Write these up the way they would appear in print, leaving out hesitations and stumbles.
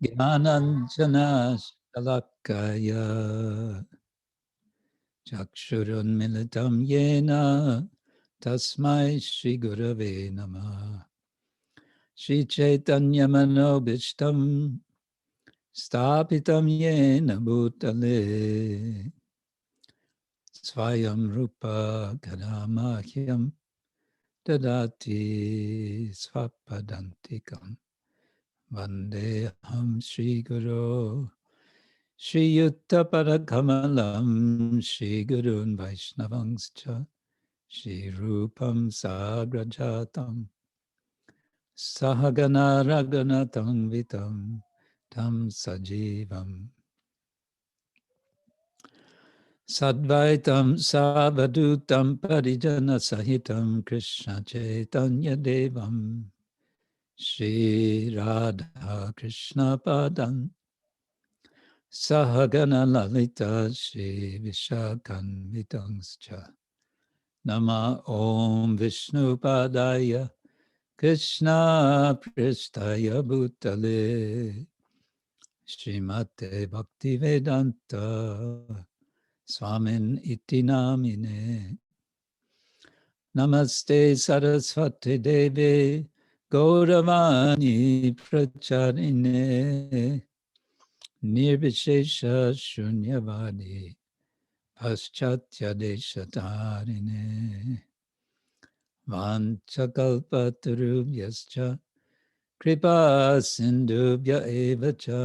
Jnananjana Shalakaya Chakshurunmilitam Yena Tasmai Shri Gurave Namah Sri-caitanya Manobishtam Stapitam Yena Bhutale Svayam Rupa Kadamahyam Dadati Svapadantikam Vandeham Shri Guru Shri Yutta Parakamalam Shri Gurun Vaishnavangscha Shri Rupam Sagrajatam Sahagana Raghunatha Vitam Tam Sajivam Sadvaitam Savadutam Parijana Sahitam Krishna Chaitanya Devam Shri Radha Krishna Padam Sahagana Lalita Shri Vishakan Vitangscha Nama Om Vishnu Padaya Krishna Pristaya Bhutale Srimate Bhaktivedanta Swamin iti namine Namaste Saraswati Deve Gauravani Pracharine Nirvishesha Shunyavadi Paschatya Deshatarine Vanchakalpatarubhyascha Kripa Sindhubhya Evacha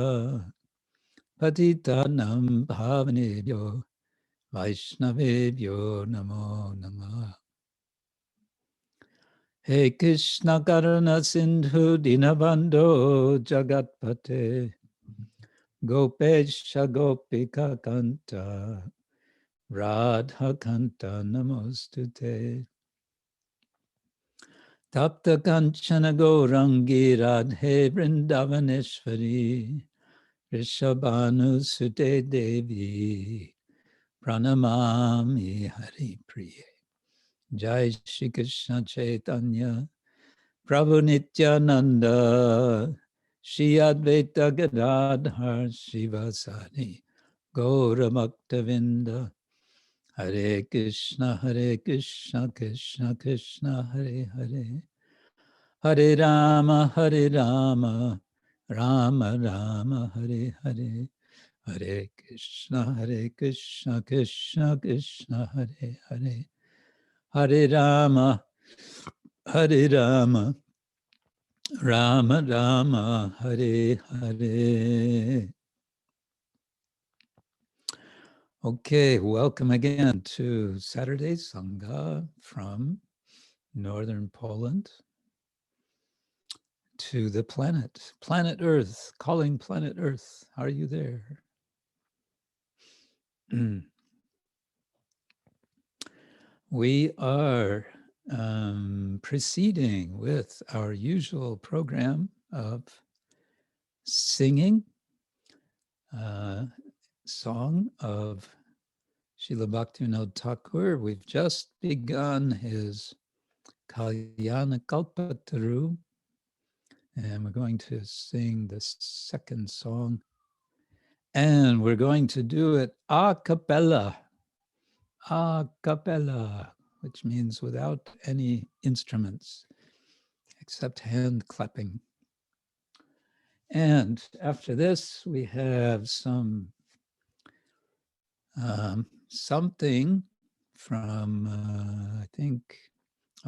Patitanam Bhavanebhyo Vaishnavebhyo Namo Namah He Krishna Karuna Sindhu Dinabandho Jagatpate Gopesha Gopika Kanta Radha Kanta Namostute Tapta Kanchana Gourangi Radhe Vrindavaneshwari Rishabhanu Sute Devi Pranamami Hari Priye Jai Shri Krishna Chaitanya Prabhu Nityananda Shri Advaita Gadadhar Shivasani Gaura Bhaktavinda Hare Krishna Krishna Krishna Hare Hare Hare Rama Rama Rama Hare Hare Hare Krishna Krishna Krishna Hare Hare Hare Rama Rama Rama Hare Hare. Okay, welcome again to Saturday Sanga from Northern Poland to the planet Earth, calling planet Earth. Are you there? We are proceeding with our usual program of singing song of Srila Bhaktivinoda Thakur. We've just begun his Kalyana Kalpataru, and we're going to sing the second song, and we're going to do it a cappella, which means without any instruments except hand clapping. And after this, we have some something from, I think,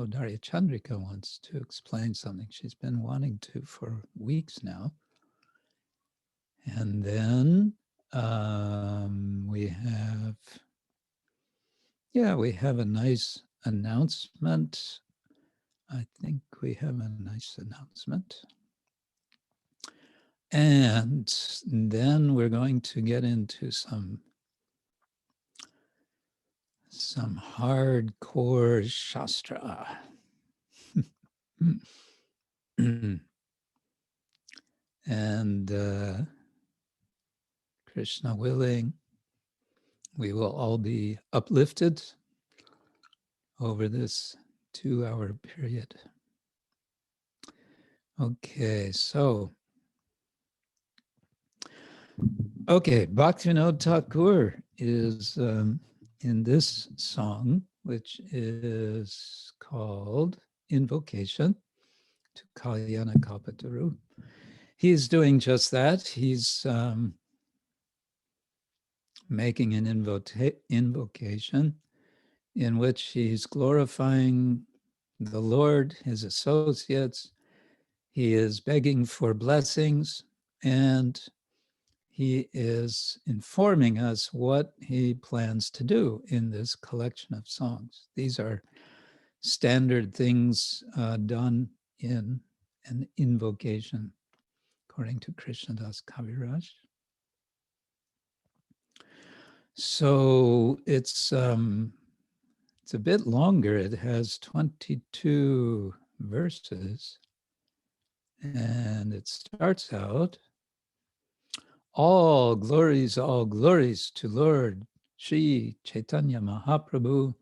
Darya Chandrika wants to explain something. She's been wanting to for weeks now. And then we have a nice announcement. I think we have a nice announcement. And then we're going to get into some hardcore Shastra. And Krishna willing, we will all be uplifted over this 2-hour period. Okay, so Okay, Bhaktivinoda Thakur is in this song, which is called Invocation to Kalyana Kalpataru. He's doing just that. He's making an invocation in which he's glorifying the Lord, his associates. He is begging for blessings, and he is informing us what he plans to do in this collection of songs. These are standard things done in an invocation, according to Krishnadas Kaviraj. So it's a bit longer. It has 22 verses, and it starts out, all glories to Lord Sri Chaitanya Mahaprabhu,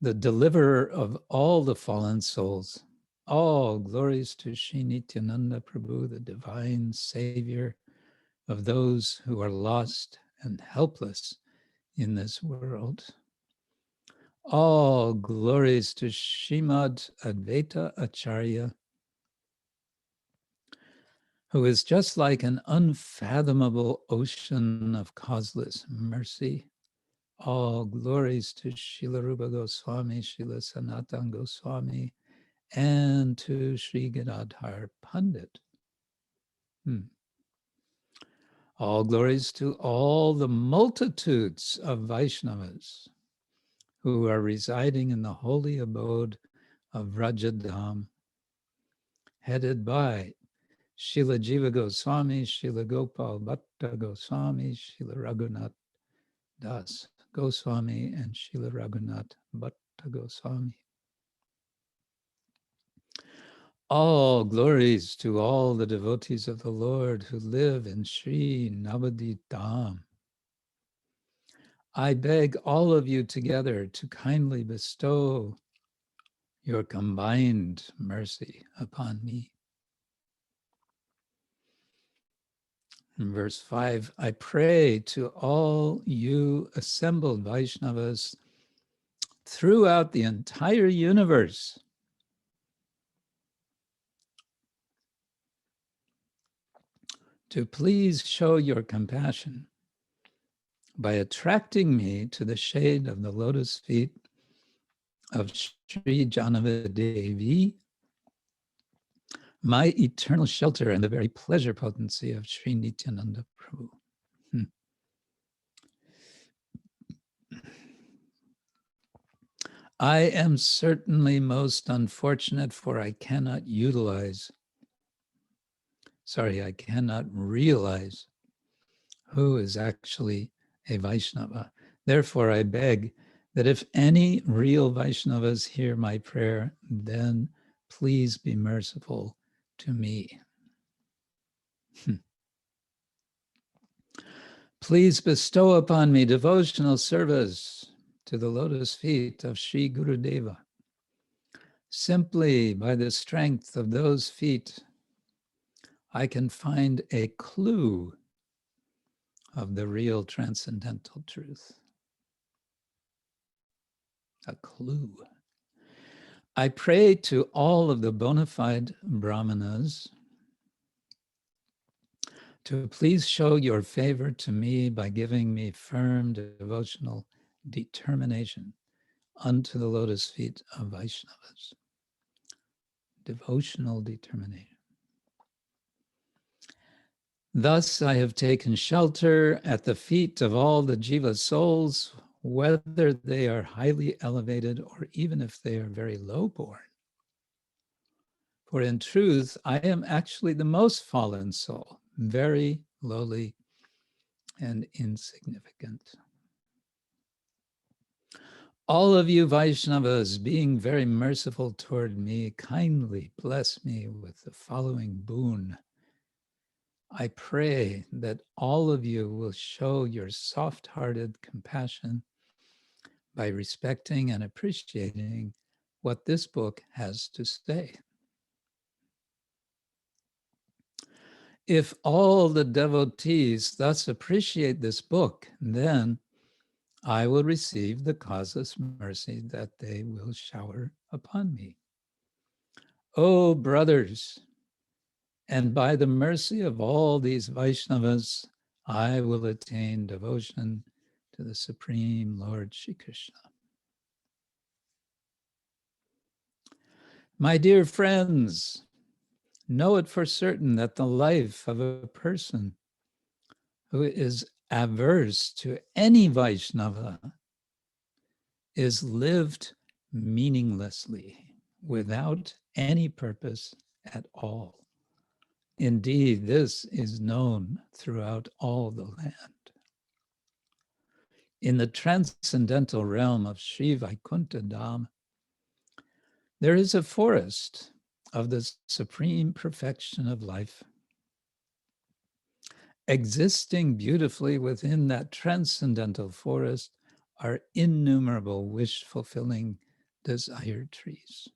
the deliverer of all the fallen souls. All glories to Sri Nityananda-Prabhu, the divine savior of those who are lost and helpless in this world. All glories to Srimad Advaita Acharya, who is just like an unfathomable ocean of causeless mercy. All glories to Srila Rupa Goswami, Srila Sanatana Goswami, and to Sri Gadadhar Pandit. All glories to all the multitudes of Vaishnavas who are residing in the holy abode of Braja-dham, headed by Srila Jiva Goswami, Srila Gopala-bhatta Goswami, Srila Raghunath Goswami, and Srila Raghunatha-bhatta Goswami. All glories to all the devotees of the Lord who live in Sri-Navadvip Dham. I beg all of you together to kindly bestow your combined mercy upon me. In verse 5, I pray to all you assembled Vaishnavas throughout the entire universe to please show your compassion by attracting me to the shade of the lotus feet of sri-jahnava-pade, my eternal shelter and the very pleasure potency of Sri Nityananda-Prabhu. I am certainly most unfortunate, for I cannot realize who is actually a Vaishnava. Therefore, I beg that if any real Vaishnavas hear my prayer, then please be merciful to me. Please bestow upon me devotional service to the lotus feet of Sri Gurudeva. Simply by the strength of those feet, I can find a clue of the real transcendental truth. A clue. I pray to all of the bona fide brahmanas to please show your favor to me by giving me firm devotional determination unto the lotus feet of Vaishnavas. Devotional determination. Thus I have taken shelter at the feet of all the jiva souls, whether they are highly elevated or even if they are very low-born. For in truth, I am actually the most fallen soul, very lowly and insignificant. All of you Vaishnavas, being very merciful toward me, kindly bless me with the following boon. I pray that all of you will show your soft-hearted compassion by respecting and appreciating what this book has to say. If all the devotees thus appreciate this book, then I will receive the causeless mercy that they will shower upon me. O brothers, and by the mercy of all these Vaishnavas, I will attain devotion to the Supreme Lord Shri Krishna. My dear friends, know it for certain that the life of a person who is averse to any Vaishnava is lived meaninglessly, without any purpose at all. Indeed, this is known throughout all the land. In the transcendental realm of Sri Vaikuntha Dham, there is a forest of the supreme perfection of life. Existing beautifully within that transcendental forest are innumerable wish-fulfilling desire trees.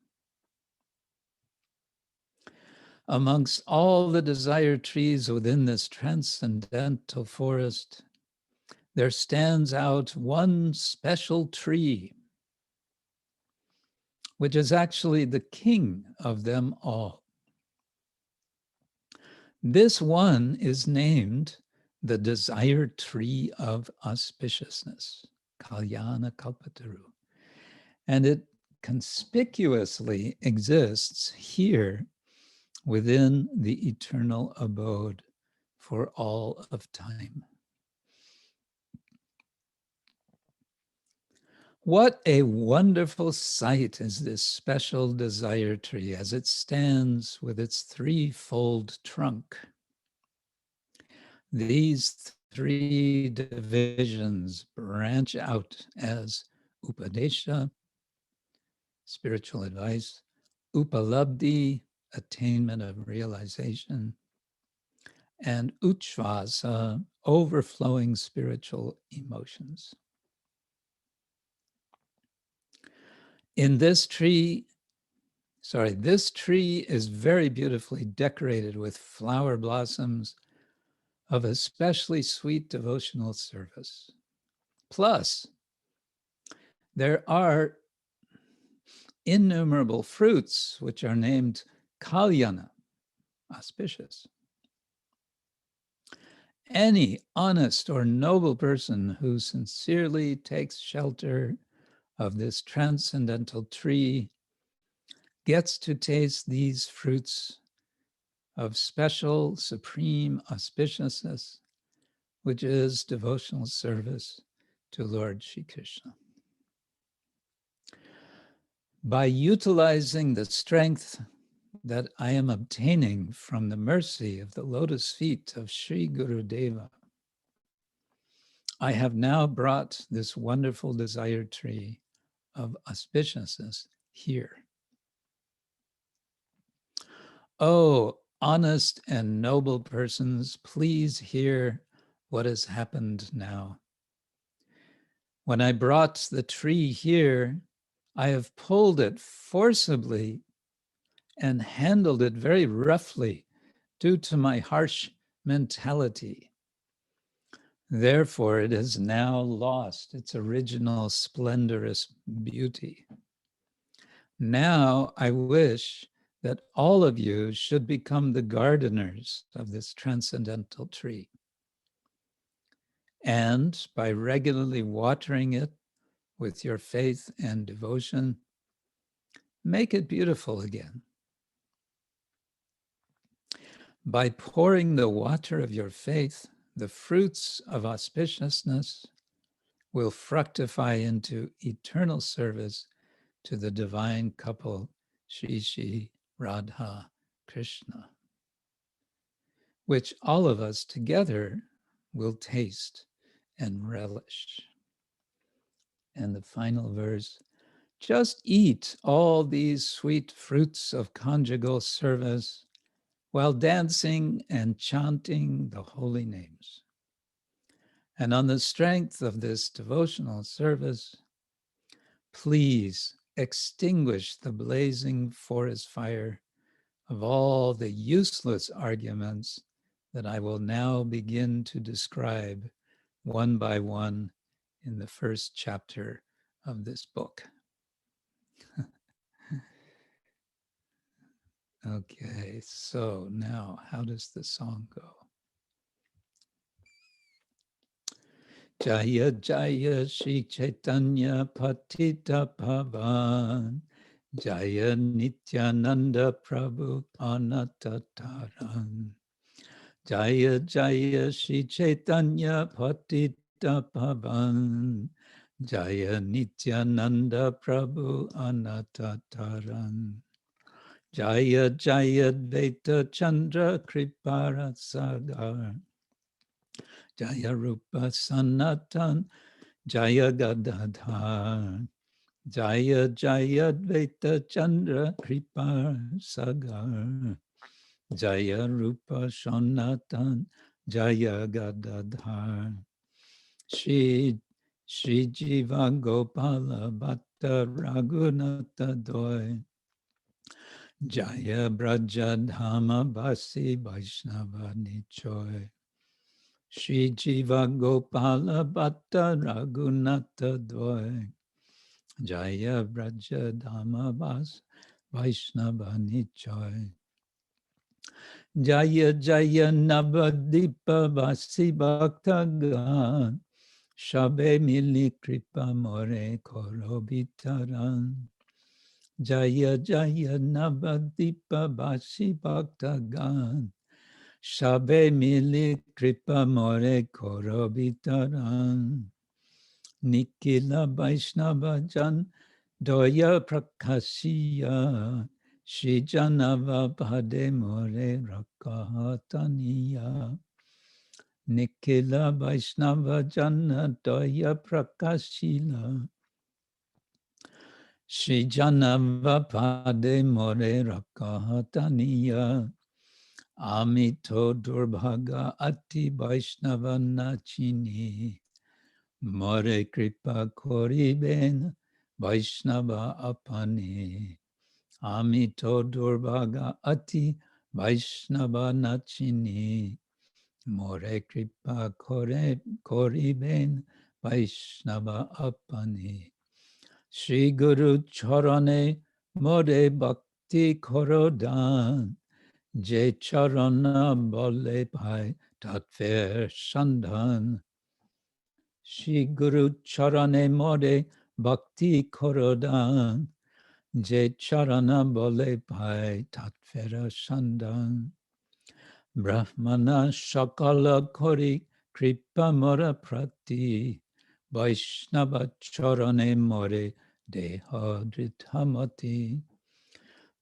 Amongst all the desire trees within this transcendental forest, there stands out one special tree, which is actually the king of them all. This one is named the desire tree of auspiciousness, Kalyana Kalpataru, and it conspicuously exists here within the eternal abode for all of time. What a wonderful sight is this special desire tree as it stands with its threefold trunk. These three divisions branch out as Upadesha, spiritual advice, Upalabdhi, attainment of realization, and Uchvasa, overflowing spiritual emotions. In this tree is very beautifully decorated with flower blossoms of especially sweet devotional service. Plus, there are innumerable fruits which are named Kalyana, auspicious. Any honest or noble person who sincerely takes shelter of this transcendental tree gets to taste these fruits of special supreme auspiciousness, which is devotional service to Lord Shri Krishna. By utilizing the strength that I am obtaining from the mercy of the lotus feet of Sri Gurudeva, I have now brought this wonderful desire tree of auspiciousness here. Oh, honest and noble persons, please hear what has happened now. When I brought the tree here, I have pulled it forcibly and handled it very roughly due to my harsh mentality. Therefore, it has now lost its original splendorous beauty. Now I wish that all of you should become the gardeners of this transcendental tree. And by regularly watering it with your faith and devotion, make it beautiful again. By pouring the water of your faith, the fruits of auspiciousness will fructify into eternal service to the divine couple, Shri Shri Radha Krishna, which all of us together will taste and relish. And the final verse, just eat all these sweet fruits of conjugal service while dancing and chanting the holy names. And on the strength of this devotional service, please extinguish the blazing forest fire of all the useless arguments that I will now begin to describe one by one in the first chapter of this book. Okay, so now how does the song go? Jaya Jaya sri-caitanya patita-pavana, Jaya nityananda-prabhu anatha-tarana. Jaya Jaya sri-caitanya patita-pavana, Jaya nityananda-prabhu anatha-tarana. Jaya jayadvaita-candra krpa-sagar, Jaya rupa-sanatana, Jaya gadadhar, Jaya jayadvaita-candra krpa-sagar, Jaya rupa-sanatana, Jaya gadadhar. Sri-jiva gopala-bhatta raghunatha-dvoy, Jaya braja-dhamabasi baisnaba-nicoy, sri-jiva gopala-bhatta raghunatha-dvoy, Jaya braja-dhamabasi baisnaba-nicoy. Jaya jayadvaita-basi bhakta-gana, sabe mili krpa-more korobitaran. Jaya jayadvaita-basi bhakta-gana, sabe mili krpa-more korobitaran. Nikila baisnaba-jana doya prakasya, sri-jahnava-pade more rakkahataniya. Nikila baisnaba-jana doya prakasila, sri-jahnava-pade more rakkahataniya. Amito durbhaga ati baisnava-nachini, more kripa koriben baisnava apani. Amito durbaga ati baisnava nachini, more kripa koriben baisnava apani. sri-guru-carane more bhakti korodan, je charana-bale bhai tatver sandhan. sri-guru-carane more bhakti korodan, je charana-bale bhai tatver sandhan. Brahmana shakala kori kripa mora prati, Vaisnava-charane more deha-dhritamati.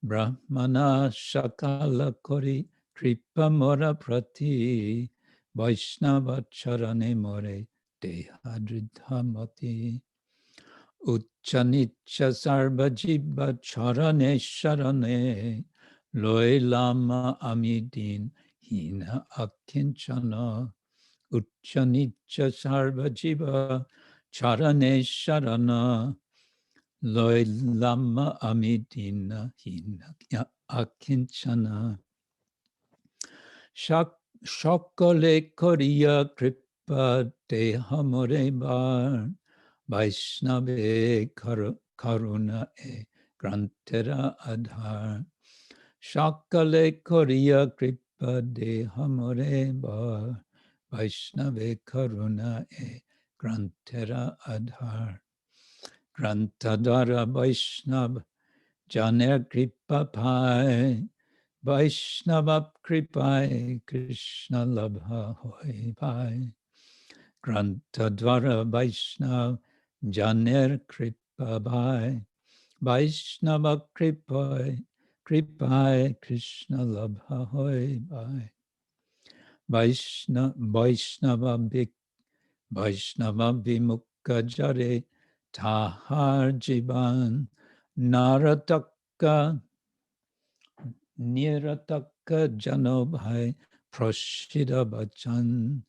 Brahmana shakala kori kripa mora prati, Vaisnava-charane more deha-dhritamati. Uchanicha sarva-jiva charane sharane, loy lama amidin hina akinchana. Uchanicha sarva-jiva charane sharana, loy lama amidina hina akinchana. Shakale koriya kripa dehamore bar, Vaishnave karuna e grantera adhar. Shakale koriya kripa dehamore bar, Vaishnave karuna e grantera adhar. Grantadara Vaishnava janer kripa pai, Vaishnava kripai Krishna labha hoy pai. Grantadvara Vaishnava janer kripa pai, Vaishnava kripai Krishna labha hoy pai. Vaishnava vimukha jare tahar jivan, Narataka Nirataka jano bhai prashida bachan.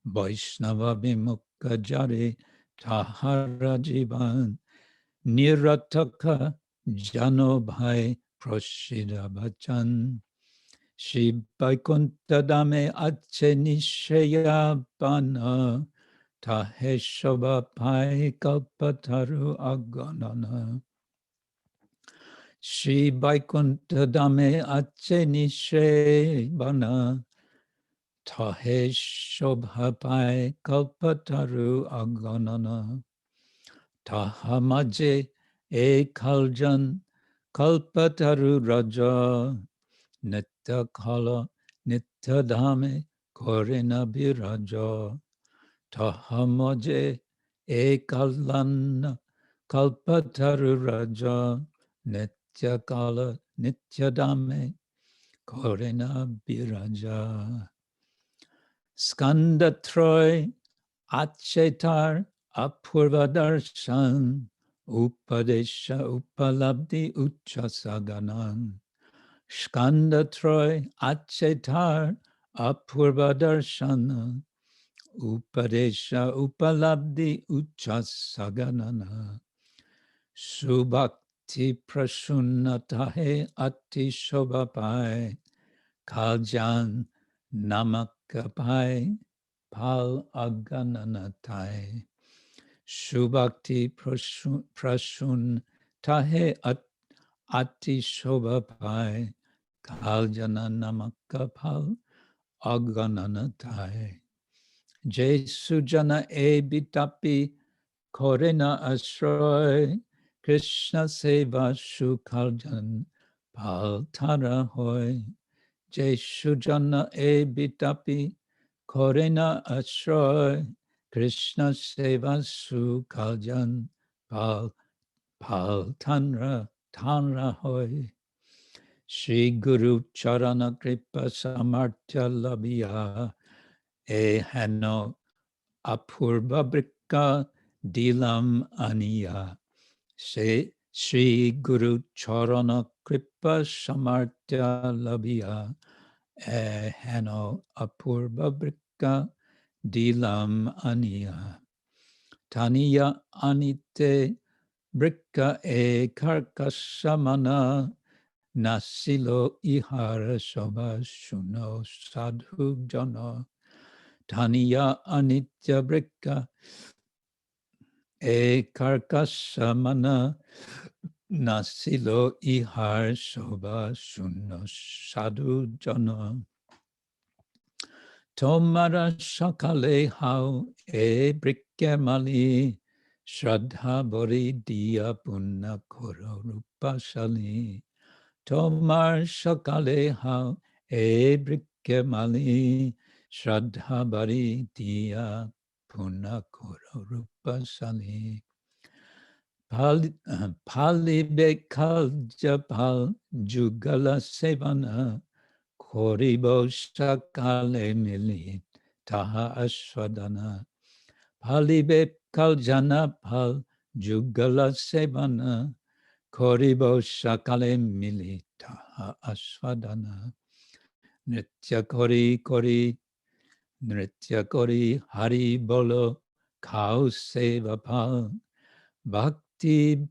Vaishnava vimukha jare tahara jivan, Nirataka jano bhai prashida bachan. Shri Vaikuntha-dame Ache Nishayabana Tahe Shobha Pai Kalpataru Aganana. Shri Vaikuntha-dame Ache Nishayabana Tahe Shobha Pai Kalpataru Aganana. Tahamaje Kaljan Kalpataru Raja Nitya Kala Nitya Dhame Korina Biraja. Tahamaje Kalan Kalpataru Raja Nitya Kala Nitya Dhame Korina Biraja. Skanda Troy Achetar Apurva Darshan Upadesha Upalabdi Uchasaganan. Skanda Troy Achetar Apurva Darshana Upadesha Upalabdi Uchasaganana. Subhakti Prasunnatahe Ati Shobhapai Kaljan Namakapai Pal Agananatai. Subhakti Prasun Tahe Ati Shobhapai Kaljana Namakapal Agananatai. Jai Sujana Bitapi Korena Asroy Krishna Seva Shukaljan Pal Tara Hoy. Jai Sujana Bitapi Korena Asroy Krishna Seva Sukaljan Pal Tanra Hoy. Sri Guru-Carane Kripa-Samartya Labhya Hano Apurva Brika Dilam Aniya. Sri Guru-Carane Kripa-Samartya Labhya Hano Apurva Brika Dilam Aniya. Taniya Anite Brika Karkasamana Nasilo ihara shobha shuno sadhu jana. Taniya anitya brika karkasamana nasilo ihara shobha shuno sadhu jana. Tomara shakale hau brike mali shraddha bori diya punna koro rupashali. Tomar shakale hao brike mali shraddha bari diya puna koro rupasali. Pali bekal japal jugala sevana koribo shakale mili taha ashwadana. Pali bekal jana pal jugala sevana Koribo Shakale Milita Ashwadana. Nritya Kori Nritya Kori Hari Bolo Kau Seva Pal Bhakti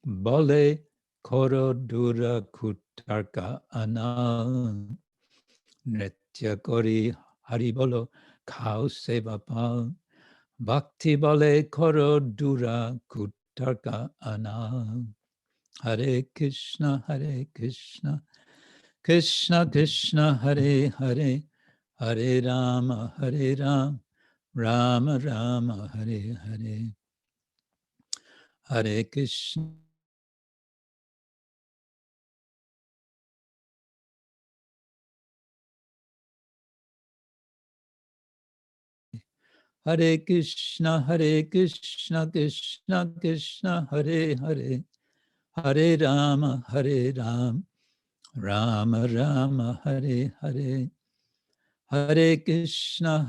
Bole Koro Dura Kutarka Anal. Nritya Kori Hari Bolo Kau Seva Pal Bhakti Bole Koro Dura Kutarka Anal. Hare Krishna, Krishna Krishna, Hare Hare, Hare Rama, Rama Rama, Hare Hare. Hare Krishna. Hare Krishna, Krishna Krishna, Hare Hare, Hare Rama, Rama Rama, Hare Hare. Hare Krishna,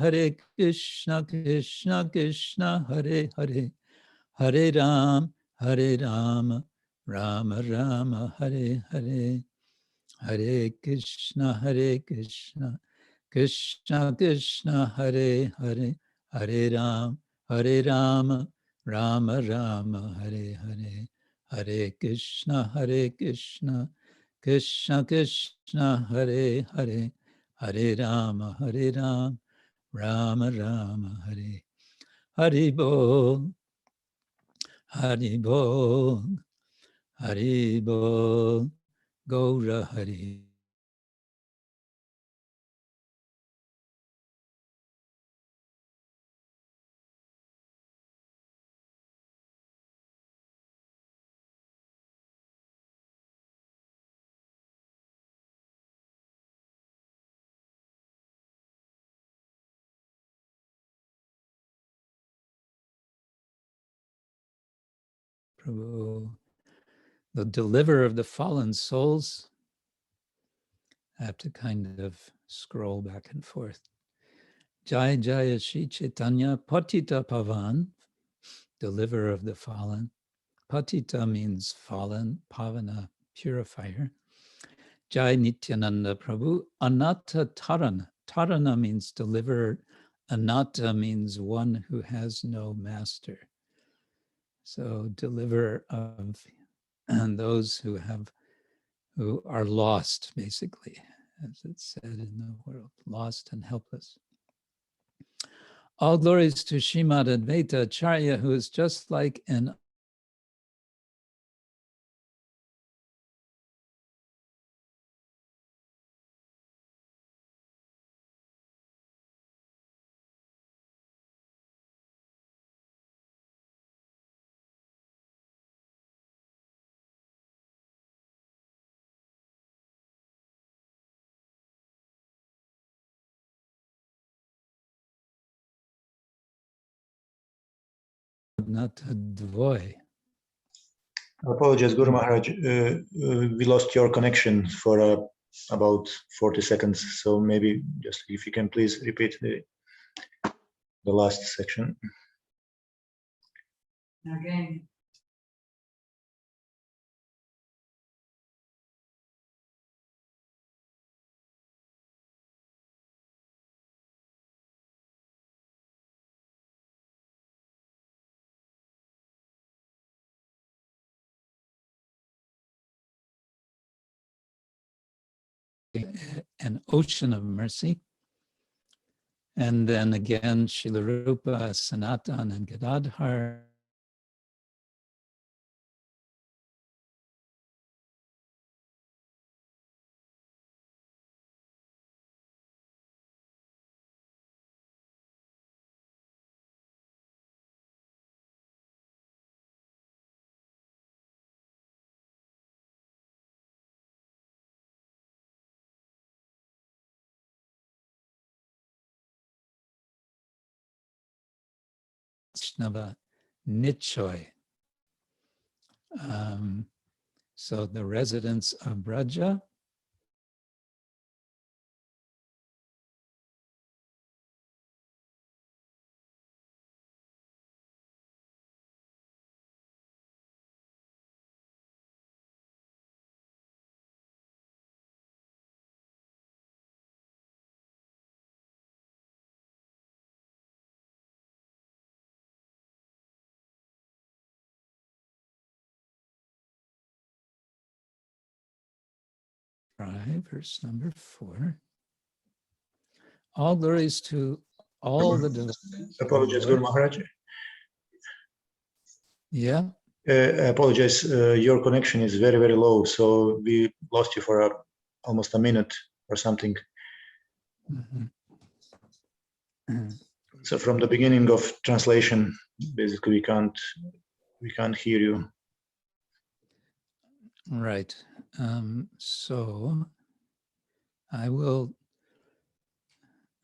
Krishna Krishna, Hare Hare, Hare Rama, Rama Rama, Hare Hare. Hare Krishna, Krishna Krishna, Hare Hare, Hare Rama, Rama Rama, Hare Hare. Hare Krishna, Krishna Krishna Hare Hare, Hare Rama Hare Rama, Rama Rama Hare Hare Bol, Hare Bol, Hare Bol, Gaura Hare. Prabhu, the deliverer of the fallen souls. I have to kind of scroll back and forth. Jaya Jaya sri-caitanya patita-pavana, deliverer of the fallen. Patita means fallen, pavana, purifier. Jaya nityananda-prabhu, anatha-tarana. Tarana means deliverer. Anatha means one who has no master. So deliverer of those who are lost, basically, as it's said in the world, lost and helpless. All glories to Srimad Advaita Acharya, who is just like an raghunatha-dvoy. Apologies, Guru Maharaj. We lost your connection for about 40 seconds. So maybe just if you can please repeat the last section. Again. An ocean of mercy. And then again, Srila rupa-sanatana and gadadhar. Vaisnaba-nicoy. So the residents of Braja. Verse number 4. All glories to all the devotees. Apologies, Guru Maharaj. Yeah. I apologize. Your connection is very, very low. So we lost you for almost a minute or something. Mm-hmm. So from the beginning of translation, basically we can't hear you. Right. So I will.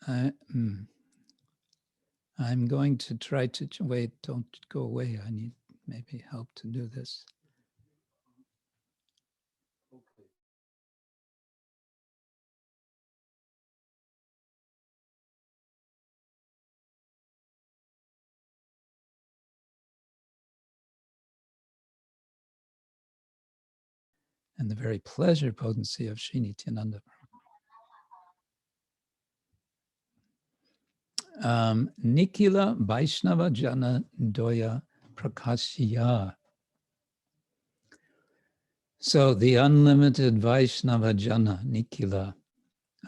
I'm going to try to wait. Don't go away. I need maybe help to do this. And the very pleasure potency of Sri Nityananda. Nikila baisnaba-jana doya prakasya. So the unlimited Vaisnava-jana, Nikila,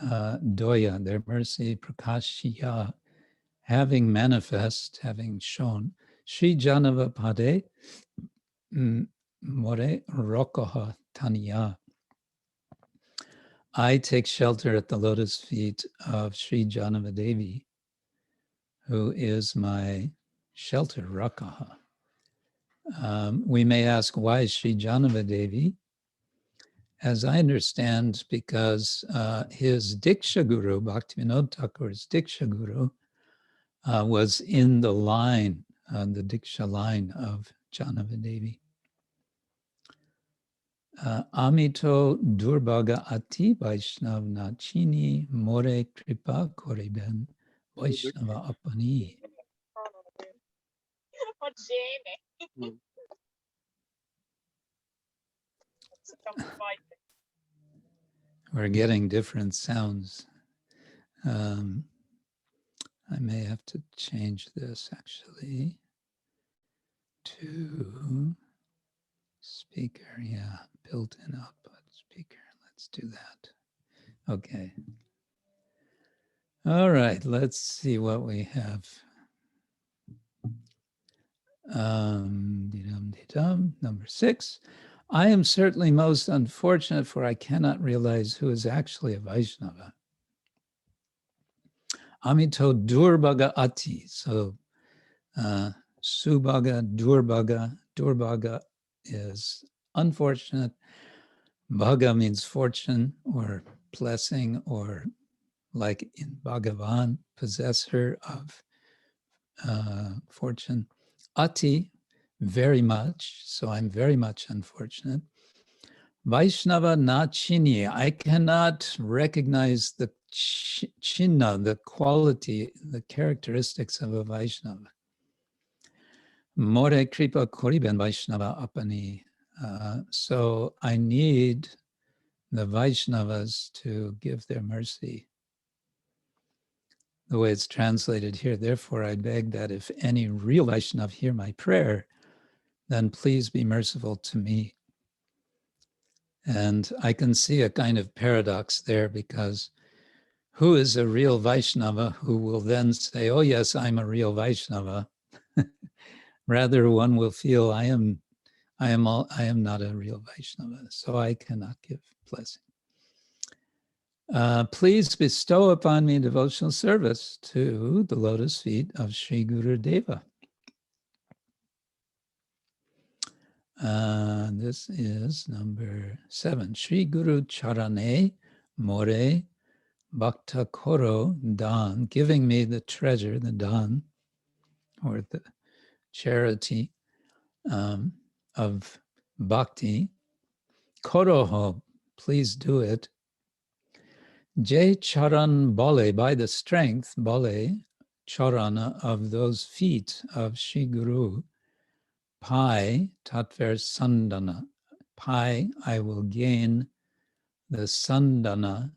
Doya, their mercy, Prakashiya, having manifest, having shown, sri-jahnava-pade, more rokoha tanya. I take shelter at the lotus feet of Sri-Jahnava Devi, who is my shelter, Rakaha. We may ask, why Sri-Jahnava Devi? As I understand, because his Diksha Guru, Bhaktivinoda Thakur's Diksha Guru, was in the line, the Diksha line of Jahnava Devi. Amito Durbaga Ati Vaishnav Nachini More Kripa Koriben Vaishnava Apani. We're getting different sounds. I may have to change this actually to speaker. Yeah, built-in output speaker. Let's do that. Okay. All right, let's see what we have. Number 6. I am certainly most unfortunate, for I cannot realize who is actually a Vaishnava. Amito Durbaga Ati. So Subhaga, Durbaga. Durbaga is unfortunate. Bhaga means fortune or blessing, or like in Bhagavan, possessor of fortune. Ati, very much. So I'm very much unfortunate. Vaishnava nachini. I cannot recognize the chinna, the quality, the characteristics of a Vaishnava. More kripa koriben Vaishnava apani. So I need the Vaishnavas to give their mercy. The way it's translated here, therefore I beg that if any real Vaishnava hear my prayer, then please be merciful to me. And I can see a kind of paradox there, because who is a real Vaishnava who will then say, oh yes, I'm a real Vaishnava? Rather, one will feel I am not a real Vaishnava, so I cannot give blessing. Please bestow upon me devotional service to the lotus feet of Sri Guru Deva. This is number 7. Sri Guru-Carane more bhakta koro dan, giving me the treasure, the dan, or the charity of bhakti. Koroho, please do it. Jay charan bale, by the strength, bale, charana, of those feet of Sri Guru. Pai, tatver sandana. Pai, I will gain the sandana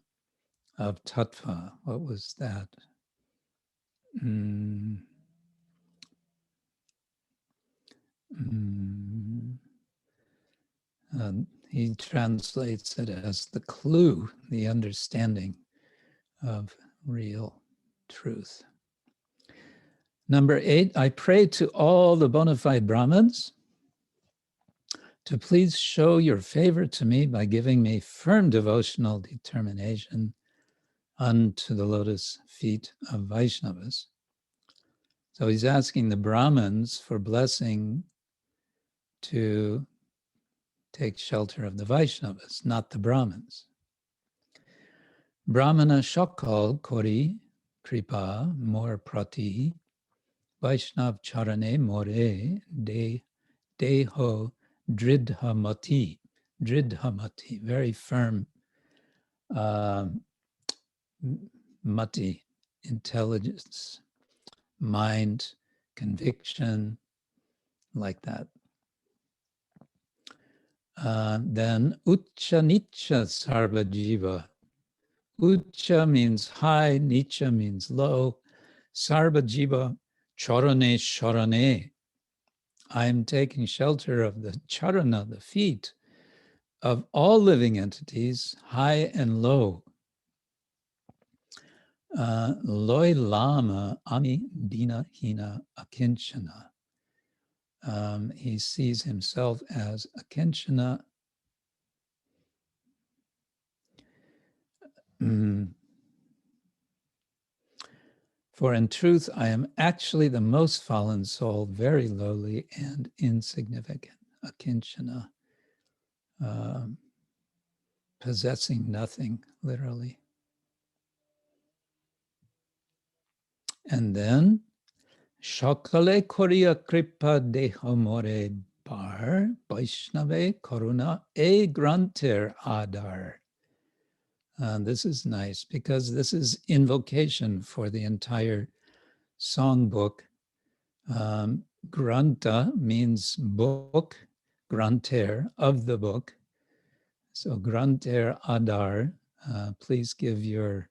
of tattva. What was that? He translates it as the clue, the understanding of real truth. Number 8, I pray to all the bona fide Brahmins to please show your favor to me by giving me firm devotional determination unto the lotus feet of Vaishnavas. So he's asking the Brahmins for blessing to take shelter of the Vaishnavas, not the Brahmins. Brahmana shakal kori kripa more prati Vaishnav charane more deho dridhamati. Dridhamati, very firm mati, intelligence, mind, conviction, like that. Then uccha nicha sarva-jiva. Uccha means high, nicha means low. Sarva-jiva charane sharane. I am taking shelter of the charana, the feet of all living entities, high and low. Loy lama ami dina hina akinchana. He sees himself as akinchana. For in truth, I am actually the most fallen soul, very lowly and insignificant. Akinchana, possessing nothing, literally. And then, Shakale Korea Kripa Dehamore Bar Baishnave Karuna E Granter Adar. This is nice because this is invocation for the entire songbook. Granta means book, granter, of the book. So granter Adar, please give your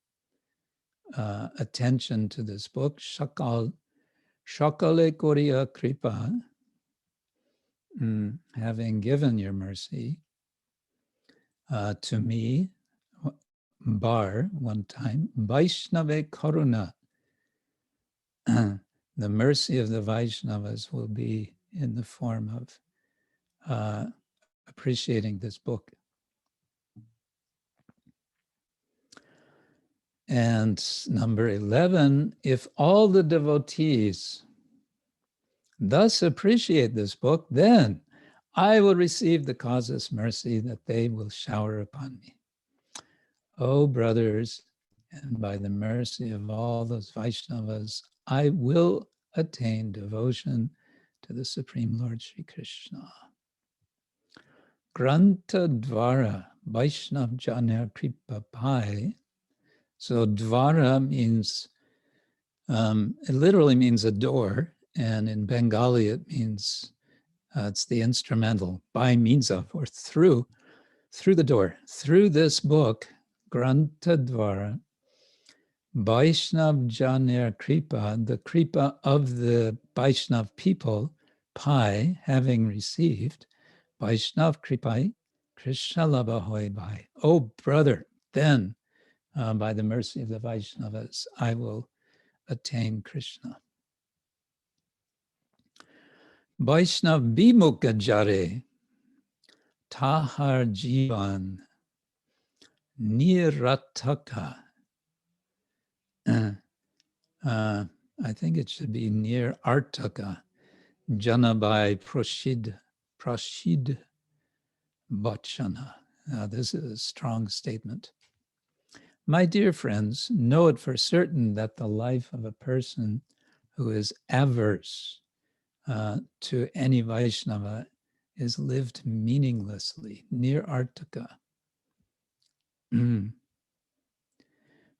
attention to this book. Shakale Korea Kripa, having given your mercy to me, bar, one time, Vaishnava Karuna. The mercy of the Vaishnavas will be in the form of appreciating this book. And number 11, if all the devotees thus appreciate this book, then I will receive the causeless mercy that they will shower upon me. O brothers, and by the mercy of all those Vaishnavas, I will attain devotion to the Supreme Lord Sri Krishna. Granta Dvara Vaishnava-jana kripa-pai. So Dvara means, it literally means a door, and in Bengali it means, it's the instrumental. Pai means of, or through the door. Through this book, Granta Dvara, Vaishnava-jana kripa, the kripa of the Vaishnav people, Pai, having received, Vaishnav kripai, Krishna labhahoy bhai. Oh brother, then by the mercy of the Vaishnavas, I will attain Krishna. Vaishnav bimukha jare, tahar jivan, nirataka. I think it should be near Artaka, Janabai Prashid Bachana. This is a strong statement. My dear friends, know it for certain that the life of a person who is averse to any Vaishnava is lived meaninglessly near Artaka,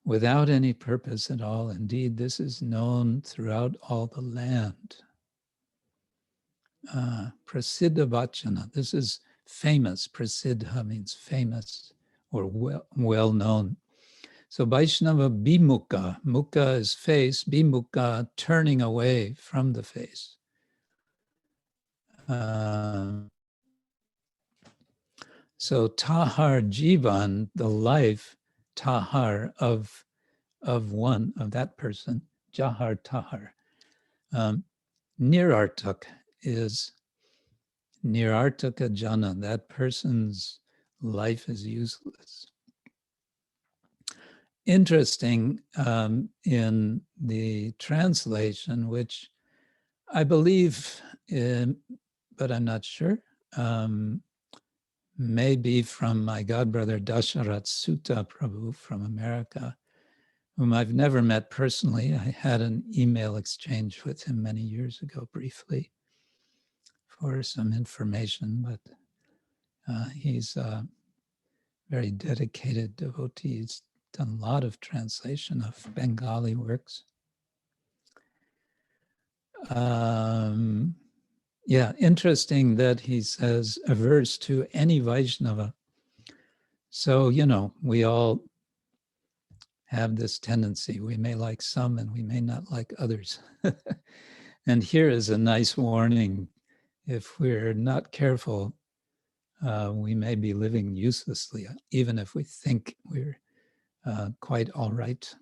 without any purpose at all. Indeed, this is known throughout all the land. Prasiddha Vachana, this is famous. Prasiddha means famous or well known. So Vaishnava bimukha, mukha is face, bimukha turning away from the face. So tahar jivan, the life, tahar of one, of that person, jahar tahar. Nirartak is nirartaka jana, that person's life is useless. Interesting in the translation, which I believe, but I'm not sure, maybe from my godbrother Dasharat Sutta Prabhu from America, whom I've never met personally. I had an email exchange with him many years ago briefly for some information, but he's a very dedicated devotee. He's done a lot of translation of Bengali works. Yeah, interesting that he says averse to any Vaishnava. So, you know, we all have this tendency. We may like some and we may not like others. And here is a nice warning. If we're not careful, we may be living uselessly, even if we think we're quite all right.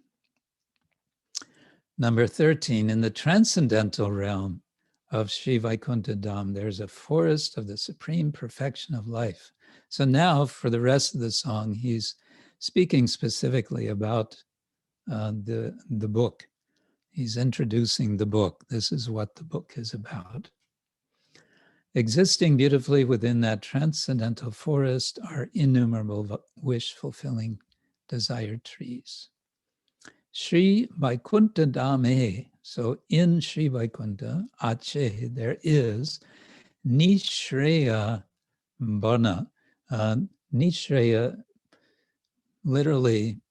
Number 13, in the transcendental realm of Sri Vaikuntha Dham, there's a forest of the supreme perfection of life. So now for the rest of the song, he's speaking specifically about the book. He's introducing the book. This is what the book is about. Existing beautifully within that transcendental forest are innumerable wish-fulfilling desire trees. Sri Vaikuntha Dhame, so in Sri Vaikuntha, Ache, there is Nishreya Bana. Nishreya, literally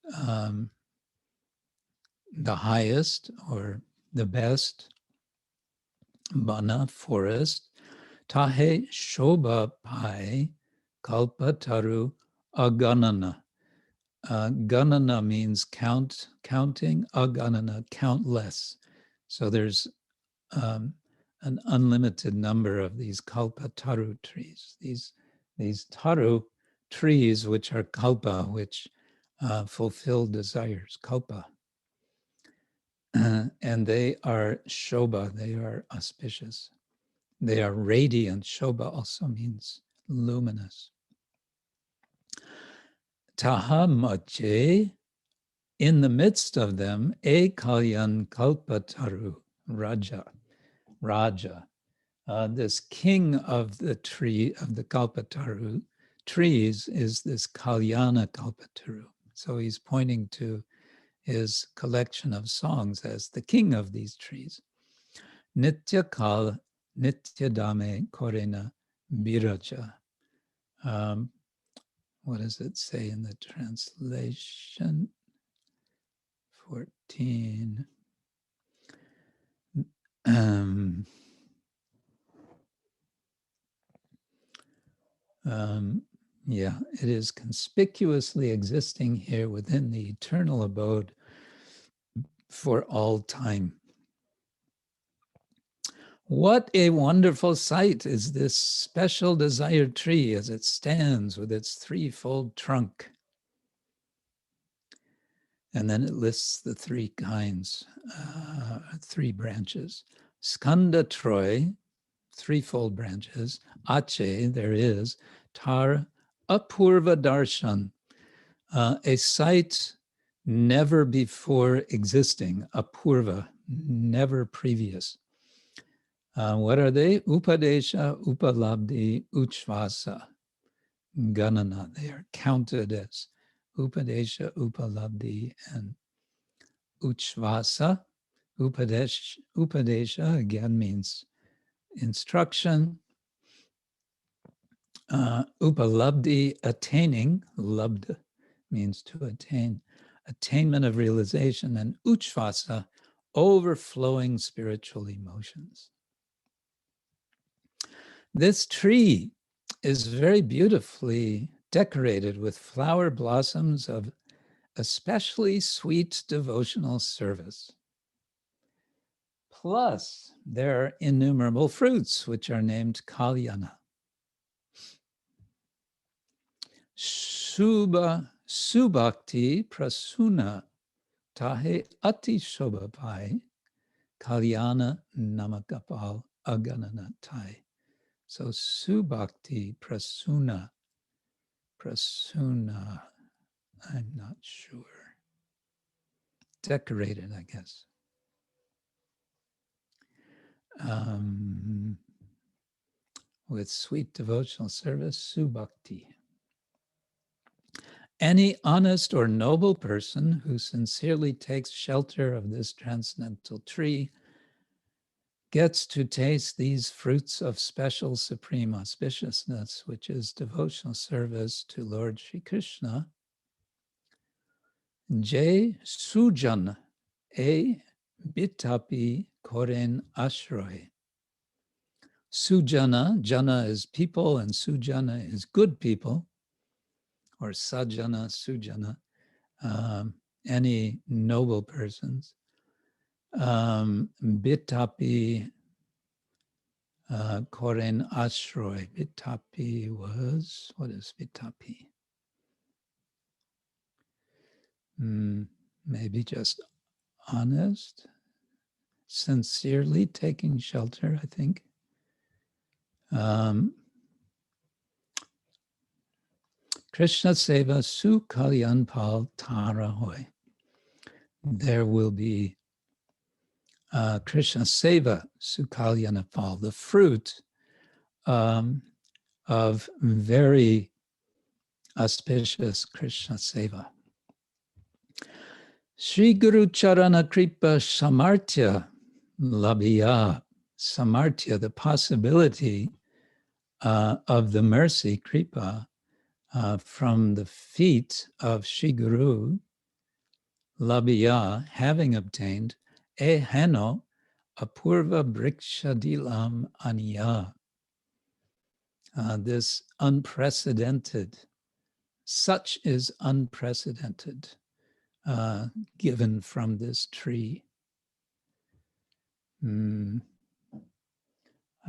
the highest or the best, Bana, forest, Tahe Shobha Pai Kalpataru Aganana. Ganana means counting, aganana, countless. So there's an unlimited number of these Kalpataru trees. These taru trees, which are kalpa, which fulfill desires, kalpa. And they are shobha, they are auspicious. They are radiant. Shobha also means luminous. Tahamache, in the midst of them, a Kalyan Kalpataru, Raja. This king of the tree, of the Kalpataru trees, is this Kalyana Kalpataru. So he's pointing to his collection of songs as the king of these trees. Nitya Kal, Nitya Dame Korena Biraja. What does it say in the translation? 14. Yeah, it is conspicuously existing here within the eternal abode for all time. What a wonderful sight is this special desire tree as it stands with its threefold trunk. And then it lists the three kinds, three branches. Skanda Troy, threefold branches. Ache, there is. Tar Apurva Darshan, a sight never before existing. Apurva, never previous. What are they? Upadesha, Upalabdhi, Uchvasa, Ganana. They are counted as Upadesha, Upalabdhi, and Uchvasa. Upadesha again means instruction. Upalabdhi, attaining. Labdha means to attain. Attainment of realization. And Uchvasa, overflowing spiritual emotions. This tree is very beautifully decorated with flower blossoms of especially sweet devotional service. Plus, there are innumerable fruits which are named Kalyana. Subhakti prasuna tahe ati shobhapai Kalyana namakapal agananatai. So subhakti prasuna, I'm not sure. Decorated, I guess. With sweet devotional service, subhakti. Any honest or noble person who sincerely takes shelter of this transcendental tree gets to taste these fruits of special supreme auspiciousness, which is devotional service to Lord Shri Krishna. Jay Sujan E Bitapi Koren Ashroy. Sujana, jana is people and sujana is good people, or sajana, sujana, any noble persons. Bitapi Koren Ashroy. Vitapi was, what is Vitapi? Maybe just honest, sincerely taking shelter, I think. Krishna Seva Su Kalyan Pal Tara Hoy. There will be Krishna Seva Su Kalyana Pal, the fruit of very auspicious Krishna Seva. Sri-Guru-Carane Kripa Samarthya Labhya. Samarthya, the possibility of the mercy, Kripa, from the feet of Sri Guru, Labhya, having obtained, Heno Apurva Brikshadilam Aniya. This unprecedented, such is unprecedented, given from this tree. I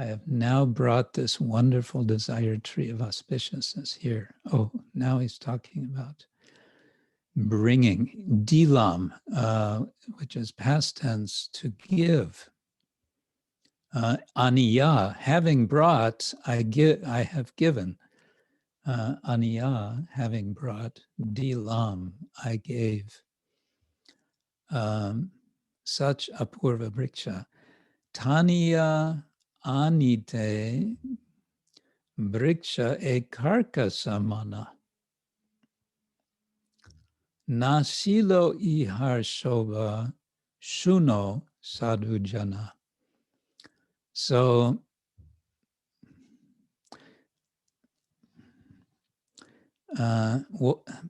have now brought this wonderful desired tree of auspiciousness here. Oh, now he's talking about bringing, dilam, which is past tense, to give. Aniya, having brought, I have given. Aniya, having brought, dilam, I gave. Such apurva briksha. Taniya anite briksha ekarka samana. Nasilo ihar shobha shuno sadhujana. So,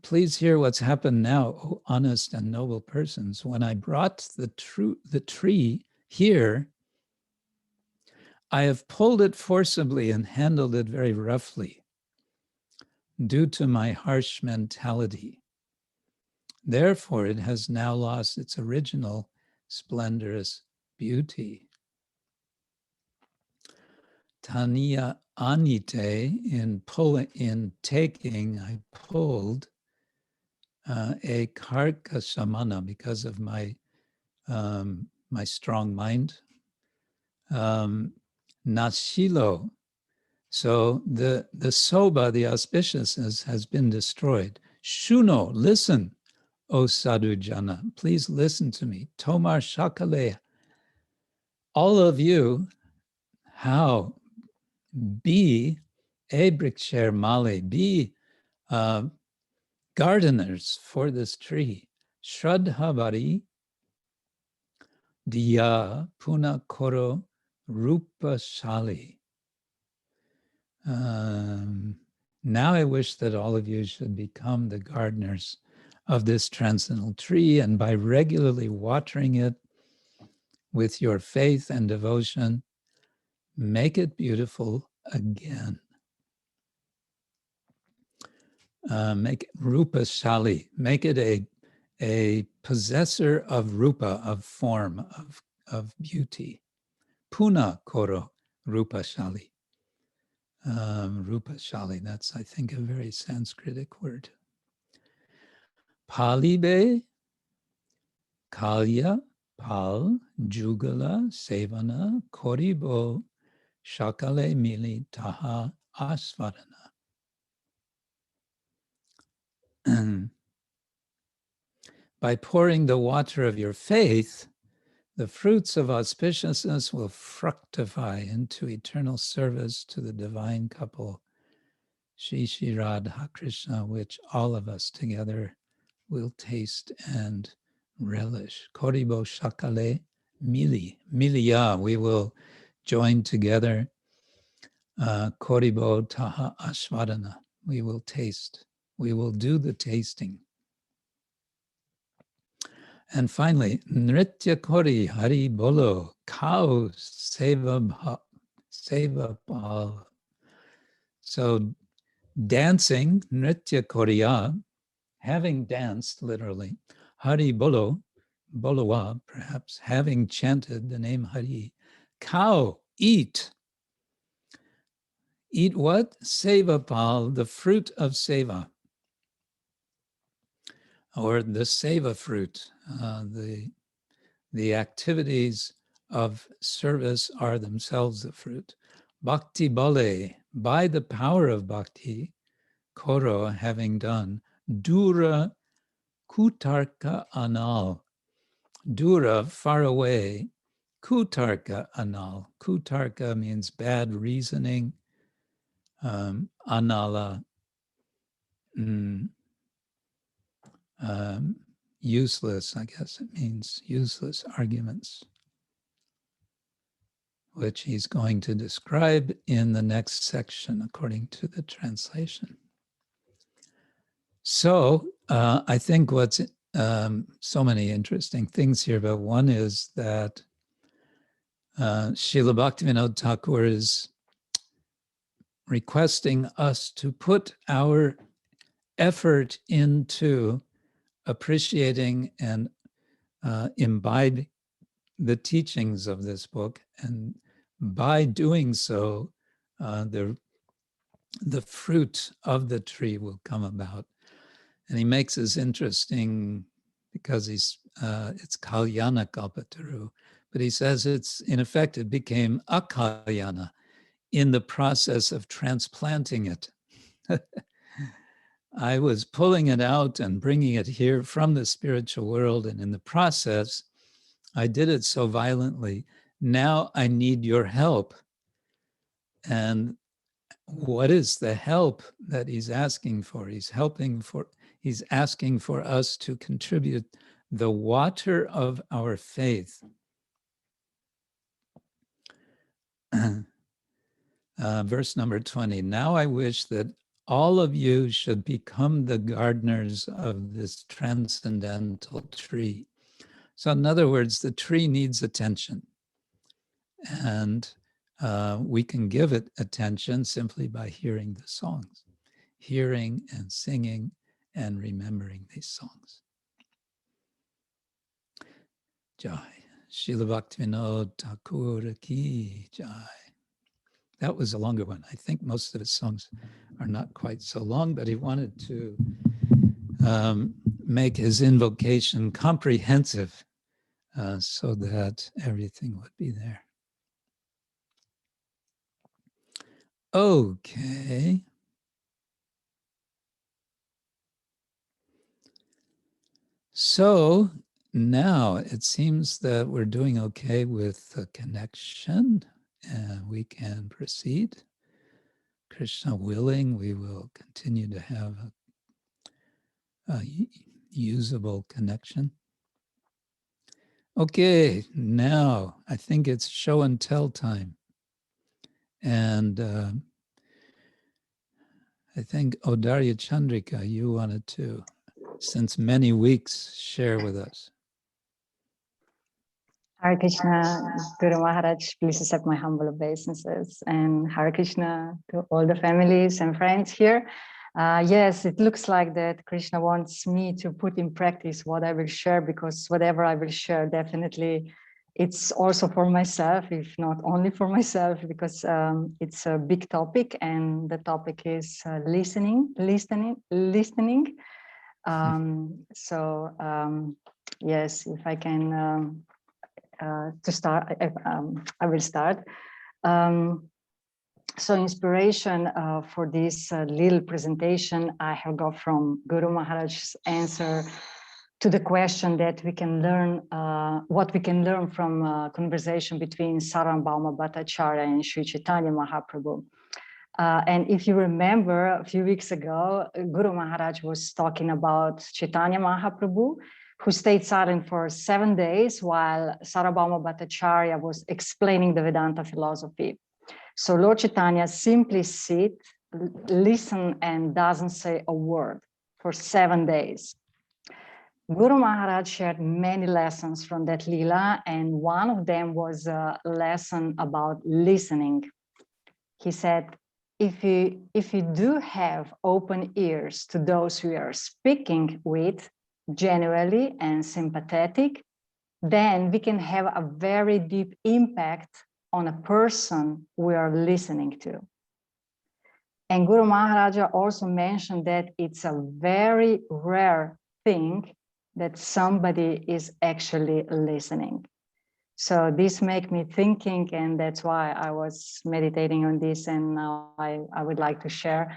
please hear what's happened now, O honest and noble persons. When I brought the tree here, I have pulled it forcibly and handled it very roughly due to my harsh mentality. Therefore, it has now lost its original splendorous beauty. Taniya anite, in taking, I pulled a karka samana because of my my strong mind. Nasilo, so the soba, the auspiciousness, has been destroyed. Shuno, listen, O sadhu jana, please listen to me. Tomar shakale, all of you, how? Be a briksher male, be gardeners for this tree. Shraddhabari diya puna koro rupa shali. Now I wish that all of you should become the gardeners of this transcendental tree, and by regularly watering it with your faith and devotion, make it beautiful again. Make it rupa shali, make it a possessor of rupa, of form, of beauty. Puna koro rupa shali. Rupa shali, that's, I think, a very Sanskritic word. Palibe, kalya, pal, jugala, sevana, koribo, shakale, mili, taha, asvarana. By pouring the water of your faith, the fruits of auspiciousness will fructify into eternal service to the divine couple, Shri Shri Radha Krishna, which all of us together will taste and relish. Koribo shakale mili. Miliya, we will join together. Koribo taha aswadana. We will taste. We will do the tasting. And finally, Nritya Kori Hari Bolo Kau Seva Pal. So dancing, Nritya Koriya, having danced literally, Hari Bolo, Bolowa perhaps, having chanted the name Hari, Kau, eat, Eat what? Seva-pal, the fruit of seva, or the seva fruit. The activities of service are themselves the fruit. Bhakti bale, by the power of bhakti, koro, having done, dura kutarka anal, dura, far away, kutarka anal. Kutarka means bad reasoning. Anala, useless, I guess it means useless arguments, which he's going to describe in the next section according to the translation. So I think what's so many interesting things here, but one is that Srila Bhaktivinoda Thakur is requesting us to put our effort into appreciating and imbibe the teachings of this book, and by doing so, the fruit of the tree will come about. And he makes this interesting because it's Kalyana Kalpataru, but he says it's, in effect, it became a Kalyana in the process of transplanting it. I was pulling it out and bringing it here from the spiritual world, and in the process, I did it so violently. Now I need your help. And what is the help that he's asking for? He's asking for us to contribute the water of our faith. Verse number 20, now I wish that all of you should become the gardeners of this transcendental tree. So in other words, the tree needs attention. And we can give it attention simply by hearing the songs, hearing and singing and remembering these songs. Jai. Srila Bhaktivinoda Thakur ki Jai. That was a longer one. I think most of his songs are not quite so long, but he wanted to make his invocation comprehensive so that everything would be there. Okay. So now it seems that we're doing okay with the connection and we can proceed. Krishna willing, we will continue to have a usable connection. Okay, now I think it's show and tell time. And I think Odarya Chandrika, you wanted to, since many weeks, share with us. Hare Krishna, Guru Maharaj, please accept my humble obeisances, and Hare Krishna to all the families and friends here. Yes, it looks like that Krishna wants me to put in practice what I will share, because whatever I will share, definitely it's also for myself, if not only for myself, because it's a big topic, and the topic is listening. Yes, if I can to start, I will start. So inspiration for this little presentation I have got from Guru Maharaj's answer to the question that we can learn, what we can learn from conversation between Sarvabhauma Bhattacharya and Sri Chaitanya Mahaprabhu. And if you remember, a few weeks ago, Guru Maharaj was talking about Chaitanya Mahaprabhu, who stayed silent for 7 days while Sarvabhauma Bhattacharya was explaining the Vedanta philosophy. So Lord Chaitanya simply sits, listens, and doesn't say a word for 7 days. Guru Maharaj shared many lessons from that lila, and one of them was a lesson about listening. He said, if you do have open ears to those who are speaking with, genuinely and sympathetic, then we can have a very deep impact on a person we are listening to. And Guru Maharaja also mentioned that it's a very rare thing that somebody is actually listening. So this made me thinking, and that's why I was meditating on this, and now I would like to share.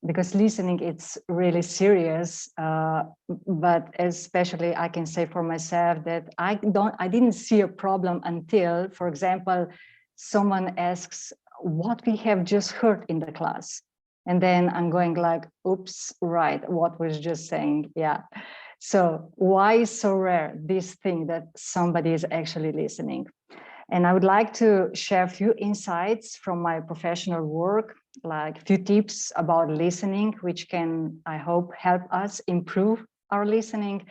Because listening, it's really serious, but especially I can say for myself that I didn't see a problem until, for example, someone asks what we have just heard in the class. And then I'm going like, oops, right, what was just saying, yeah. So why is so rare this thing that somebody is actually listening? And I would like to share a few insights from my professional work, like a few tips about listening, which can, I hope, help us improve our listening,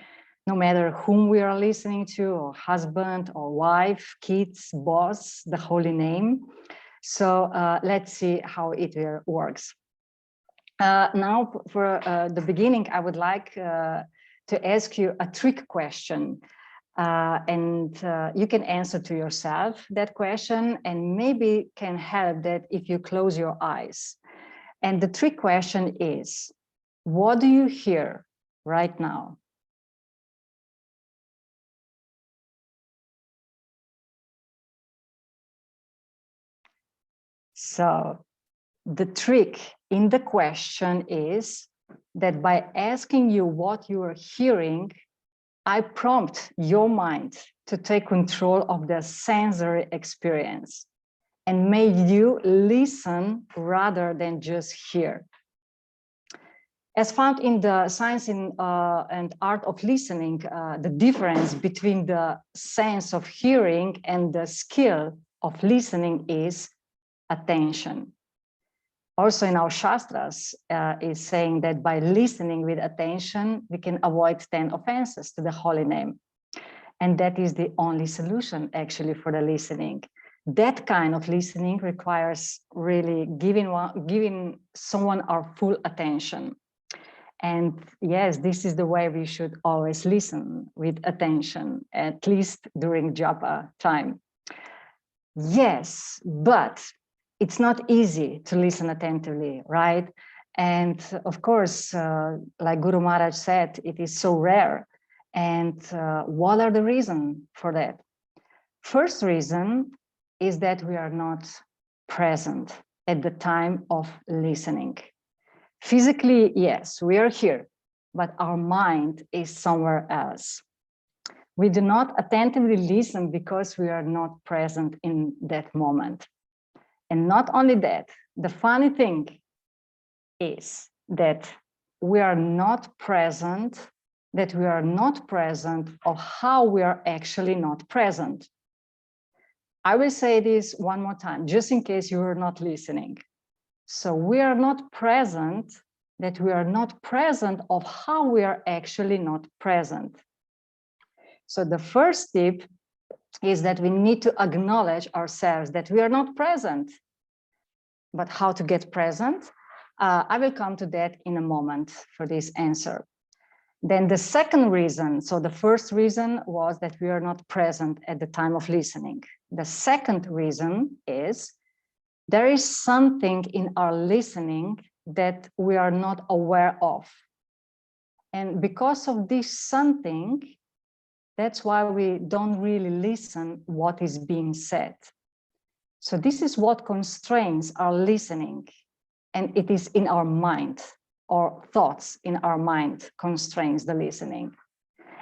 no matter whom we are listening to, or husband or wife, kids, boss, the holy name. So let's see how it works. Now, for the beginning, I would like to ask you a trick question. And you can answer to yourself that question, and maybe can help that if you close your eyes. And the trick question is, what do you hear right now? So the trick in the question is that by asking you what you are hearing, I prompt your mind to take control of the sensory experience and make you listen rather than just hear. As found in the Science and Art of Listening, the difference between the sense of hearing and the skill of listening is attention. Also in our Shastras is saying that by listening with attention, we can avoid 10 offenses to the holy name. And that is the only solution actually for the listening. That kind of listening requires really giving someone our full attention. And yes, this is the way we should always listen with attention, at least during japa time. Yes, but it's not easy to listen attentively, right? And of course, like Guru Maharaj said, it is so rare. And what are the reasons for that? First reason is that we are not present at the time of listening. Physically, yes, we are here, but our mind is somewhere else. We do not attentively listen because we are not present in that moment. And not only that, the funny thing is that we are not present of how we are actually not present. I will say this one more time, just in case you are not listening. So we are not present, that we are not present of how we are actually not present. So the first tip is that we need to acknowledge ourselves that we are not present. But how to get present? I will come to that in a moment for this answer. Then the second reason, so the first reason was that we are not present at the time of listening. The second reason is there is something in our listening that we are not aware of. And because of this something, that's why we don't really listen what is being said. So this is what constrains our listening, and it is in our mind, or thoughts in our mind constrains the listening.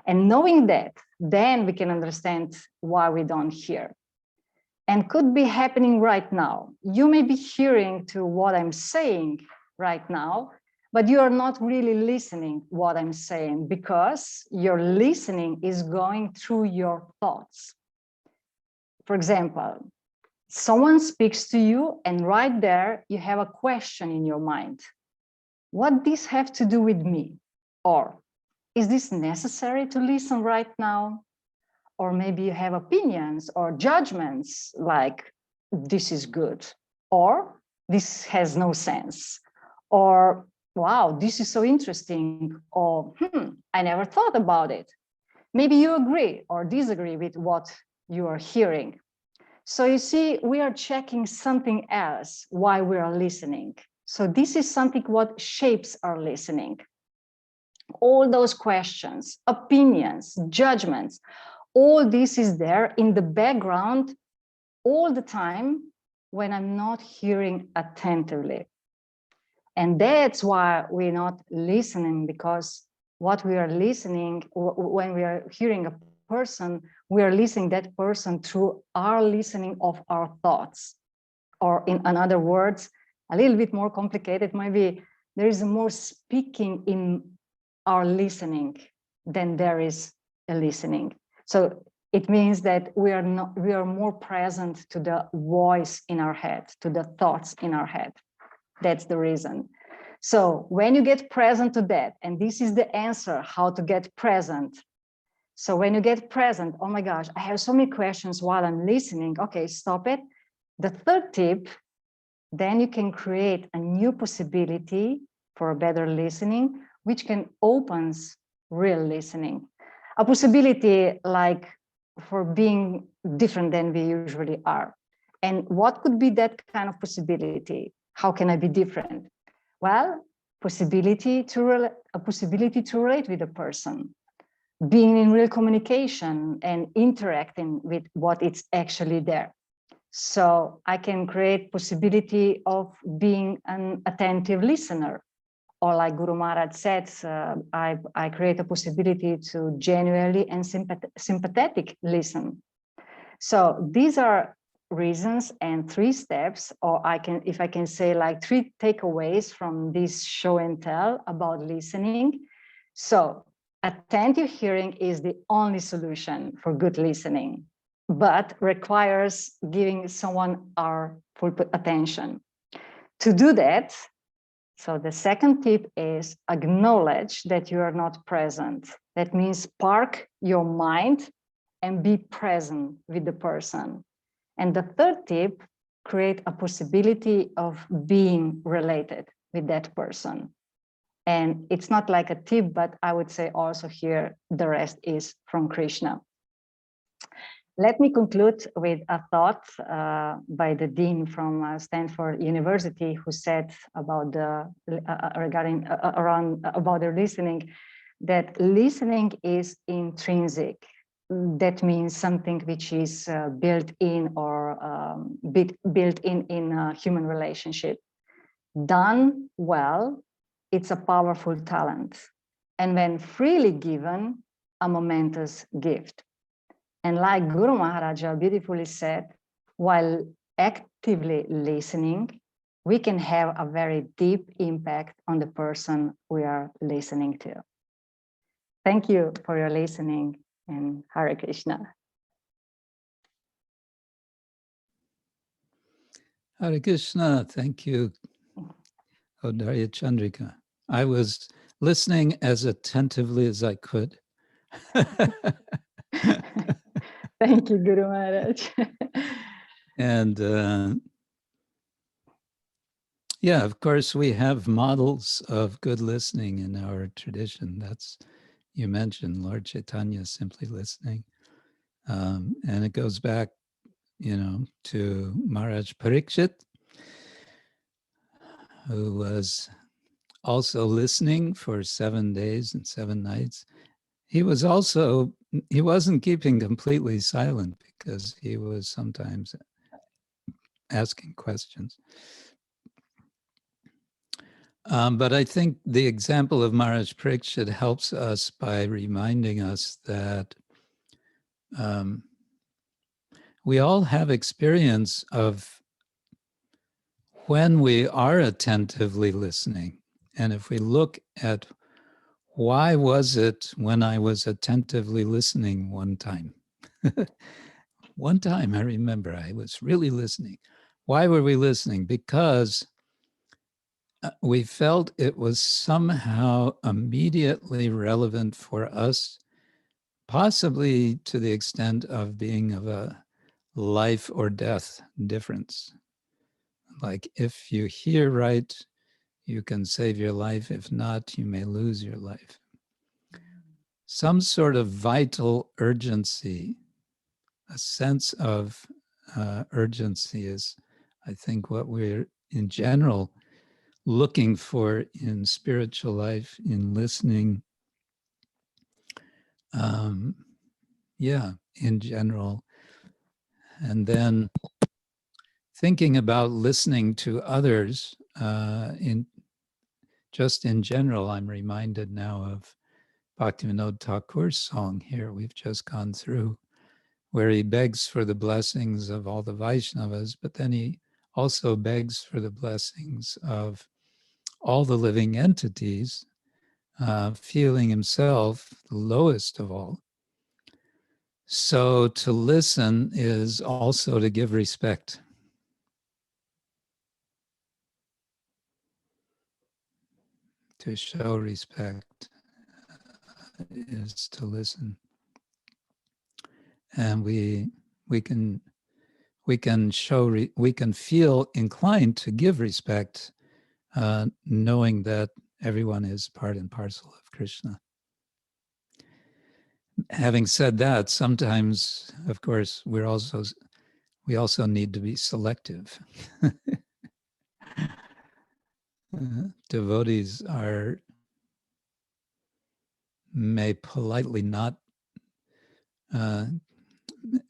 And knowing that, then we can understand why we don't hear. And could be happening right now. You may be hearing to what I'm saying right now, but you are not really listening what I'm saying because your listening is going through your thoughts. For example, someone speaks to you and right there you have a question in your mind. What does this have to do with me? Or is this necessary to listen right now? Or maybe you have opinions or judgments like this is good, or this has no sense, or wow, this is so interesting, or I never thought about it. Maybe you agree or disagree with what you are hearing. So you see, we are checking something else while we are listening. So this is something what shapes our listening. All those questions, opinions, judgments, all this is there in the background all the time when I'm not hearing attentively. And that's why we're not listening, because what we are listening, when we are hearing a person, we are listening that person through our listening of our thoughts. Or in other words, a little bit more complicated, maybe there is more speaking in our listening than there is a listening. So it means that we are more present to the voice in our head, to the thoughts in our head. That's the reason. So when you get present to that, and this is the answer, how to get present. So when you get present, oh my gosh, I have so many questions while I'm listening. Okay, stop it. The third tip, then you can create a new possibility for better listening, which can open real listening. A possibility like for being different than we usually are. And what could be that kind of possibility? How can I be different? Well, a possibility to relate with a person, being in real communication and interacting with what is actually there. So I can create possibility of being an attentive listener. Or like Guru Maharaj said, I create a possibility to genuinely and sympathetic listen. So these are reasons and 3 steps, or if I can say like 3 takeaways from this show and tell about listening. So attentive hearing is the only solution for good listening, but requires giving someone our full attention. To do that, so the second tip is acknowledge that you are not present. That means park your mind and be present with the person. And the third tip, create a possibility of being related with that person. And it's not like a tip, but I would say also here, the rest is from Krishna. Let me conclude with a thought by the dean from Stanford University, who said about about the listening, that listening is intrinsic. That means something which is built in or built in a human relationship. Done well, it's a powerful talent, and when freely given, a momentous gift. And like Guru Maharaja beautifully said, while actively listening, we can have a very deep impact on the person we are listening to. Thank you for your listening, and Hare Krishna. Hare Krishna, thank you, Audarya Chandrika. I was listening as attentively as I could. Thank you, Guru Maharaj. And yeah, of course, we have models of good listening in our tradition. That's, you mentioned Lord Chaitanya simply listening. And it goes back, to Maharaj Parikshit, who was also listening for 7 days and 7 nights. He wasn't keeping completely silent, because he was sometimes asking questions. But I think the example of Maharaj Parikshit helps us by reminding us that we all have experience of when we are attentively listening. And if we look at why was it when I was attentively listening one time? One time I remember I was really listening. Why were we listening? Because we felt it was somehow immediately relevant for us, possibly to the extent of being of a life or death difference. Like, if you hear right, you can save your life. If not, you may lose your life. Some sort of vital urgency, a sense of urgency is, I think, what we're in general looking for in spiritual life, in listening. Yeah, in general. And then thinking about listening to others in general, I'm reminded now of Bhaktivinoda Thakur's song here we've just gone through, where he begs for the blessings of all the Vaishnavas, but then he also begs for the blessings of all the living entities, feeling himself the lowest of all. So to listen is also to give respect. To show respect is to listen. And we can feel inclined to give respect, knowing that everyone is part and parcel of Krishna. Having said that, sometimes, of course, we also need to be selective. Devotees may politely not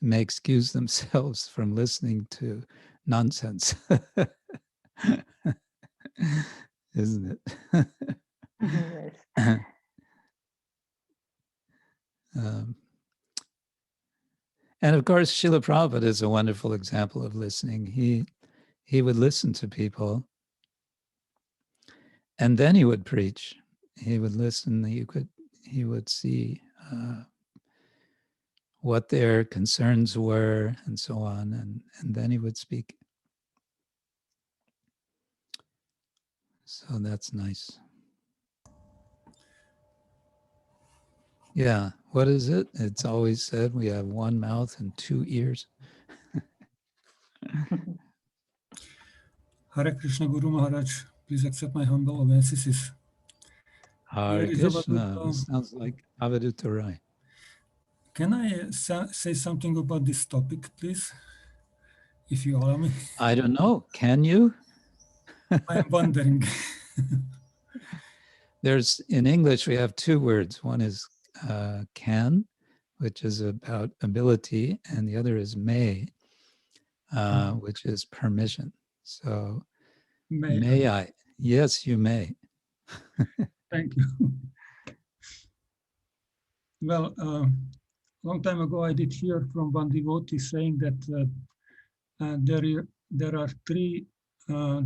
may excuse themselves from listening to nonsense. Isn't it? Yes. And of course, Srila Prabhupada is a wonderful example of listening. He would listen to people, and then he would preach. He would listen. He would see what their concerns were, and so on, and then he would speak. So that's nice. Yeah, what is it? It's always said we have one mouth and two ears. Hare Krishna Guru Maharaj, please accept my humble obeisances. Hare Krishna, this sounds like Avaduta Rai. Can I say something about this topic, please? If you allow me. I don't know, can you? I'm wondering. In English, we have two words. One is can, which is about ability, and the other is may, which is permission. So may I? Yes, you may. Thank you. Well, long time ago, I did hear from one devotee saying that there are three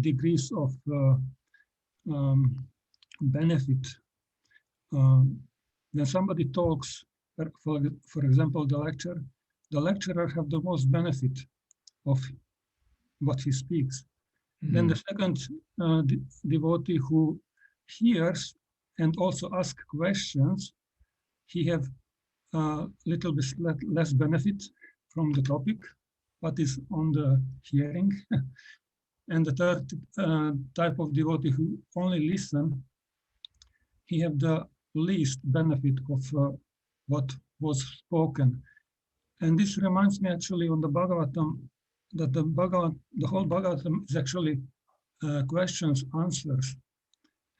degrees of benefit. When somebody talks, for example, the lecturer have the most benefit of what he speaks. Then the second devotee who hears and also asks questions, he have a little bit less benefit from the topic, but is on the hearing. And the third type of devotee who only listen, he have the least benefit of what was spoken. And this reminds me actually on the Bhagavatam, that the whole Bhagavatam is actually questions, answers.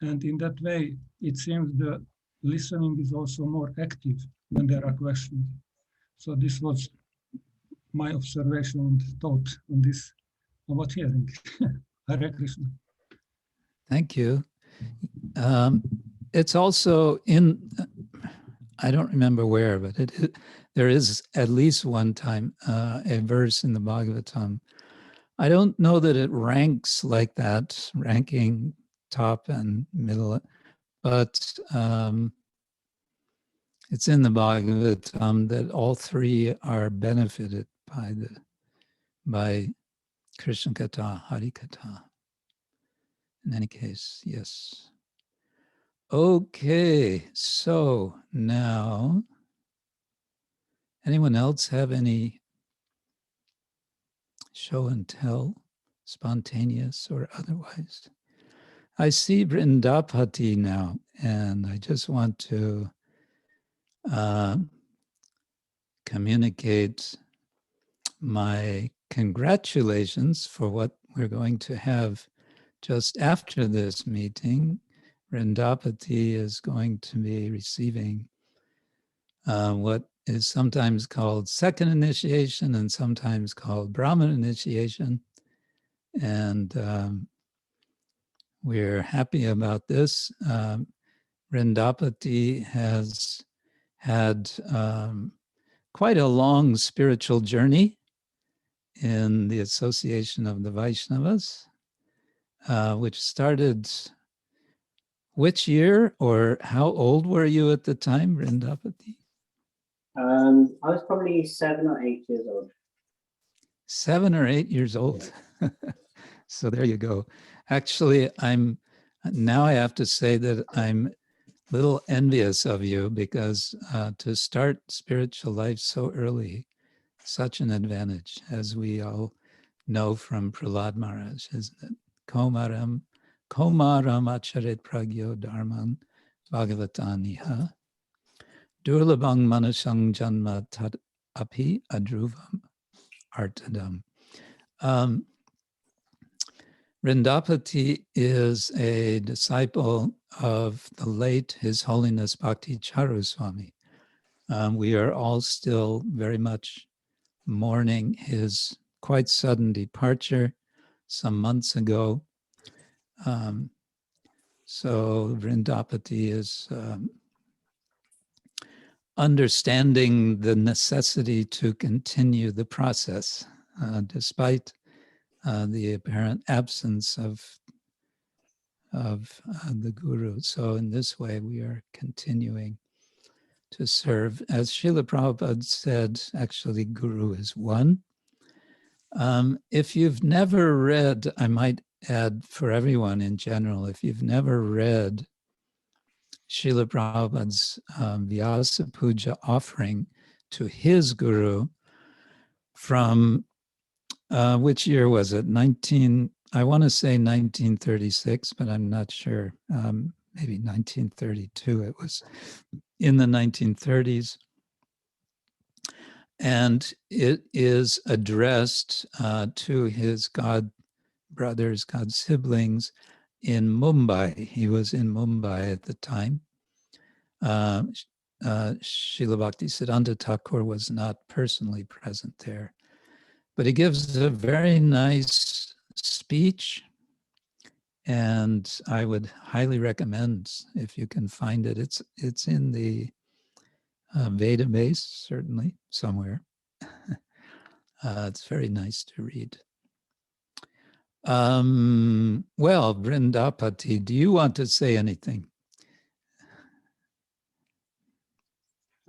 And in that way, it seems the listening is also more active when there are questions. So this was my observation and thought on this about hearing. Hare Krishna. Thank you. It's also in, I don't remember where, but there is at least one time a verse in the Bhagavatam. I don't know that it ranks like that, ranking top and middle, but it's in the Bhagavatam that all three are benefited by Krishna Katha, Hari Katha. In any case, yes. Okay, so now, anyone else have any show and tell, spontaneous or otherwise? I see Vrindapati now, and I just want to communicate my congratulations for what we're going to have just after this meeting. Vrindapati is going to be receiving what is sometimes called second initiation and sometimes called Brahman initiation. And we're happy about this. Vrindapati has had quite a long spiritual journey in the association of the Vaishnavas, which started which year, or how old were you at the time, Vrindapati? I was probably 7 or 8 years old. 7 or 8 years old. So there you go. Actually, now I have to say that I'm a little envious of you, because to start spiritual life so early, such an advantage, as we all know from Prahlad Maharaj, isn't it? Komaram acharet pragyo dharman bhagavataniha durlabhang manasang janma tad api adruvam artadam. Vrindapati is a disciple of the late His Holiness Bhakti Charitamrita Swami. We are all still very much mourning his quite sudden departure some months ago. So Vrindapati is understanding the necessity to continue the process, despite the apparent absence of the Guru. So in this way, we are continuing to serve. As Srila Prabhupada said, actually, Guru is one. If you've never read, I might add for everyone in general, if you've never read Srila Prabhupada's Vyasa Puja offering to his Guru from, which year was it? I want to say 1936, but I'm not sure. Maybe 1932. It was in the 1930s. And it is addressed to his god brothers, god siblings in Mumbai. He was in Mumbai at the time. Srila Bhaktisiddhanta Thakur was not personally present there. But he gives a very nice speech, and I would highly recommend, if you can find it, it's in the Veda base, certainly, somewhere. It's very nice to read. Well, Vrindapati, do you want to say anything?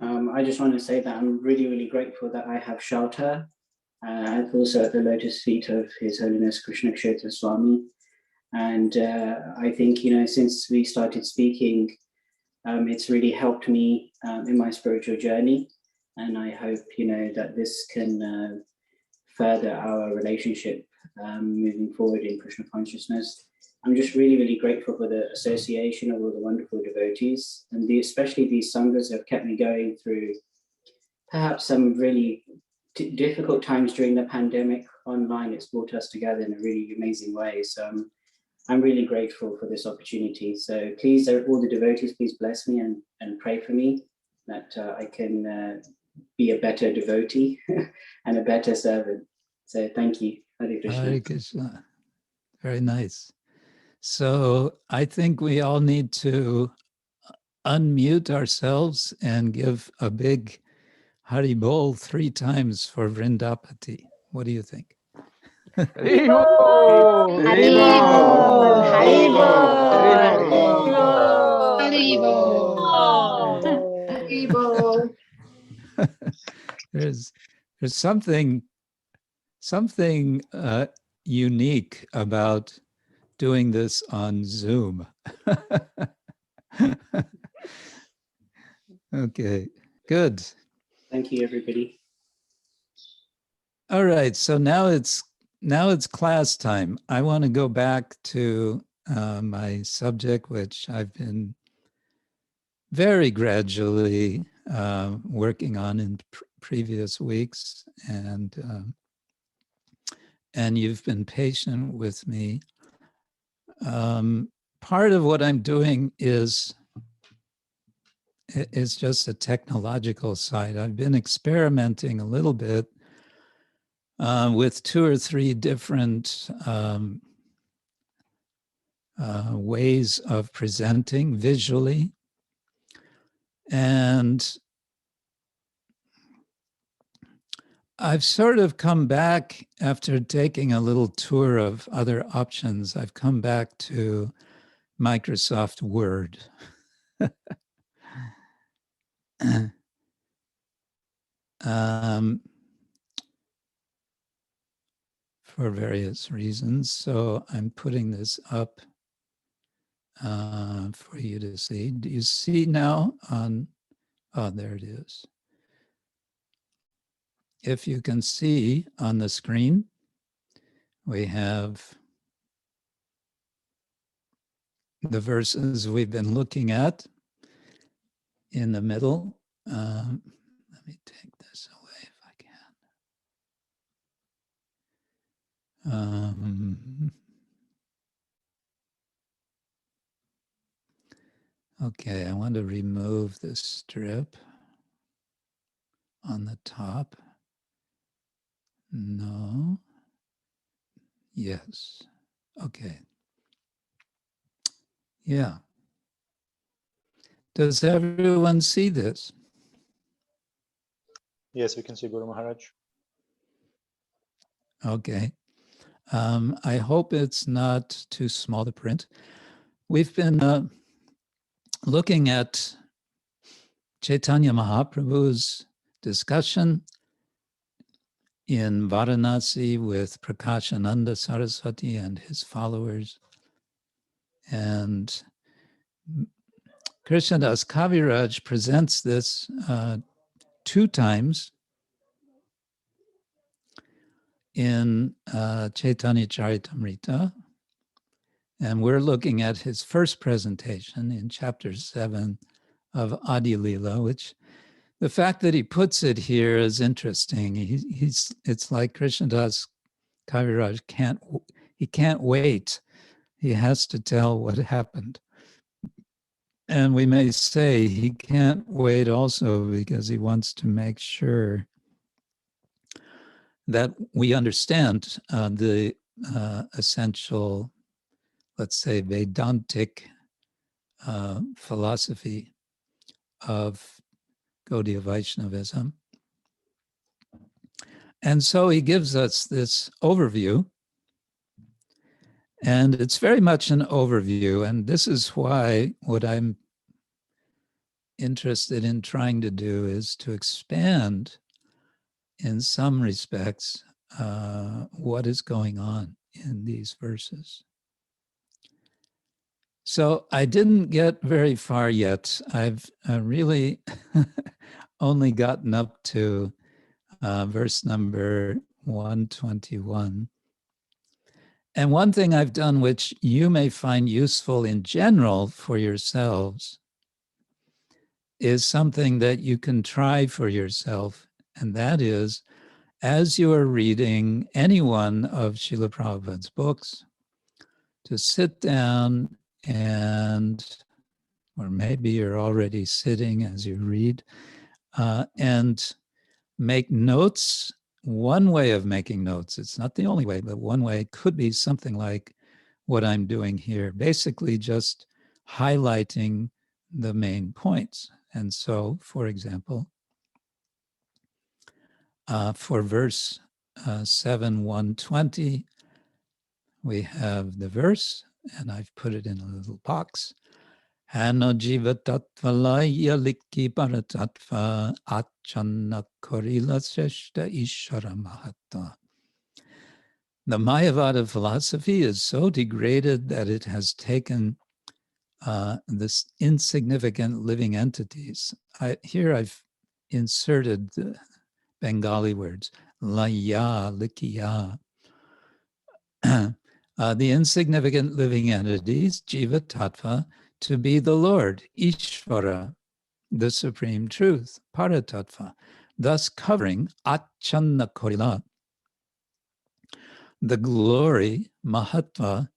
I just want to say that I'm really, really grateful that I have shelter, and also at the lotus feet of His Holiness Krishna Kshetra Swami. And I think, since we started speaking, it's really helped me in my spiritual journey. And I hope, that this can further our relationship moving forward in Krishna consciousness. I'm just really, really grateful for the association of all the wonderful devotees, and especially these sanghas have kept me going through perhaps some really difficult times during the pandemic. Online, it's brought us together in a really amazing way. So I'm really grateful for this opportunity. So please, all the devotees, please bless me and pray for me that I can be a better devotee and a better servant. So thank you. Hare Krishna. Hare Krishna. Very nice. So I think we all need to unmute ourselves and give a big Hari Bol 3 times for Vrindapati. What do you think? Haribol, Haribol. There's something unique about doing this on Zoom. Okay, good. Thank you, everybody. All right, so now it's class time. I want to go back to my subject, which I've been very gradually working on in previous weeks, and and you've been patient with me. Part of what I'm doing is just a technological side. I've been experimenting a little bit with 2 or 3 different ways of presenting visually. And I've sort of come back after taking a little tour of other options. I've come back to Microsoft Word. For various reasons. So I'm putting this up for you to see. Do you see now on, oh, there it is. If you can see on the screen, we have the verses we've been looking at in the middle. Let me take this away if I can. Okay, I want to remove this strip on the top. No. Yes. Okay. Yeah. Does everyone see this? Yes, we can see Guru Maharaj. Okay. I hope it's not too small to print. We've been looking at Chaitanya Mahaprabhu's discussion in Varanasi with Prakashananda Saraswati and his followers. And Krishnadas Kaviraj presents this 2 times in Chaitanya Charitamrita. And we're looking at his first presentation in chapter 7 of Adi Lila, which the fact that he puts it here is interesting. It's like Krishnadas Kaviraj can't wait. He has to tell what happened. And we may say he can't wait also because he wants to make sure that we understand the essential, let's say, Vedantic philosophy of Gaudiya Vaishnavism. And so he gives us this overview, and it's very much an overview. And this is why what I'm interested in trying to do is to expand in some respects what is going on in these verses. So I didn't get very far yet. I've really only gotten up to verse number 121. And one thing I've done, which you may find useful in general for yourselves, is something that you can try for yourself. And that is, as you are reading any one of Srila Prabhupada's books, to sit down and, or maybe you're already sitting as you read, and make notes. One way of making notes, it's not the only way, but one way could be something like what I'm doing here, basically just highlighting the main points. And so, for example, for verse 7, 120, we have the verse, and I've put it in a little box. Hano jiva tattva laya likki paratattva achanna korila sreshta ishara mahatta. The Mayavada philosophy is so degraded that it has taken this insignificant living entities. Here I've inserted the Bengali words, laya, likiya. The insignificant living entities, jiva tattva, to be the Lord, Ishvara, the supreme truth, paratattva, thus covering achanna korila, the glory, mahatva,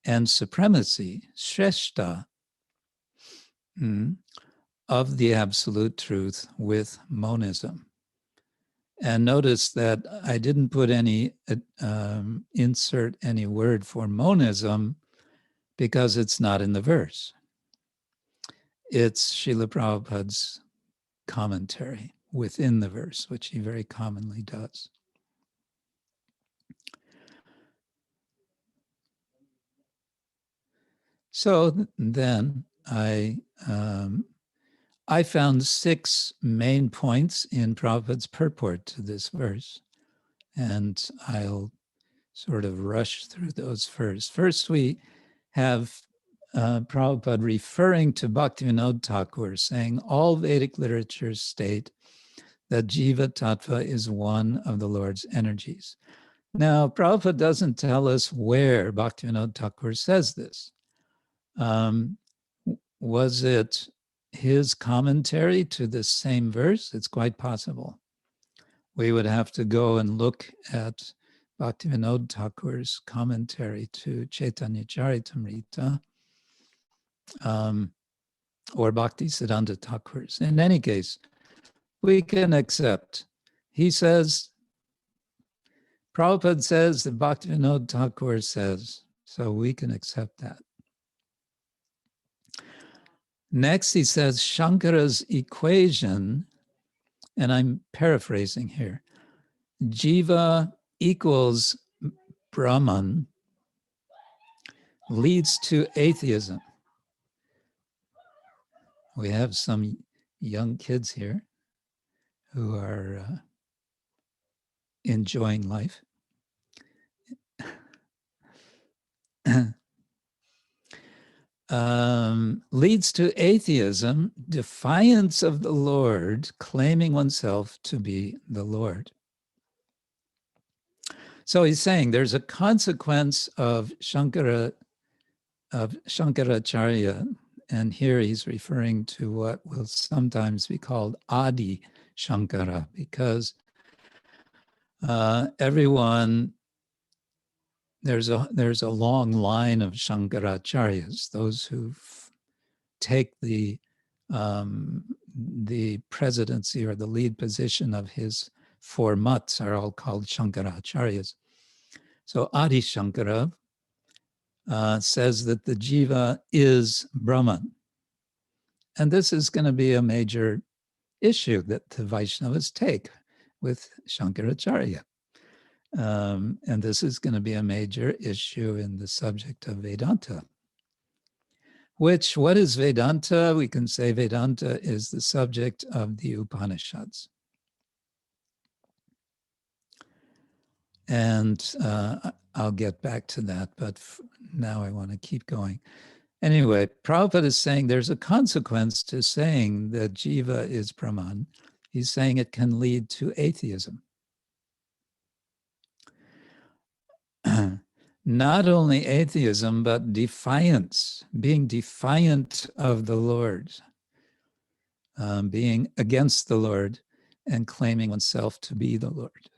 and supremacy, shreshta, of the absolute truth with monism. And notice that I didn't put any, insert any word for monism because it's not in the verse. It's Srila Prabhupada's commentary within the verse, which he very commonly does. So then I found 6 main points in Prabhupada's purport to this verse, and I'll sort of rush through those first. First, we have Prabhupada referring to Bhaktivinoda Thakur, saying all Vedic literatures state that Jiva Tattva is one of the Lord's energies. Now, Prabhupada doesn't tell us where Bhaktivinoda Thakur says this. Was it his commentary to the same verse? It's quite possible. We would have to go and look at Bhaktivinoda Thakur's commentary to Chaitanya Charitamrita, or Bhaktisiddhanta Thakur's. In any case, we can accept. He says, Prabhupada says that Bhaktivinoda Thakur says, so we can accept that. Next, he says Shankara's equation, and I'm paraphrasing here, Jiva equals Brahman leads to atheism. We have some young kids here who are enjoying life. Leads to atheism, defiance of the Lord, claiming oneself to be the Lord. So he's saying there's a consequence of Shankaracharya, and here he's referring to what will sometimes be called Adi Shankara, because everyone, there's a long line of Shankaracharyas, those who take the presidency or the lead position of his 4 mats are all called Shankaracharyas. So Adi Shankara says that the Jiva is Brahman. And this is going to be a major issue that the Vaishnavas take with Shankaracharya. And this is going to be a major issue in the subject of Vedanta. What is Vedanta? We can say Vedanta is the subject of the Upanishads. And I'll get back to that, but now I want to keep going. Anyway, Prabhupada is saying there's a consequence to saying that Jiva is Brahman. He's saying it can lead to atheism. Not only atheism, but defiance, being defiant of the Lord, being against the Lord and claiming oneself to be the Lord.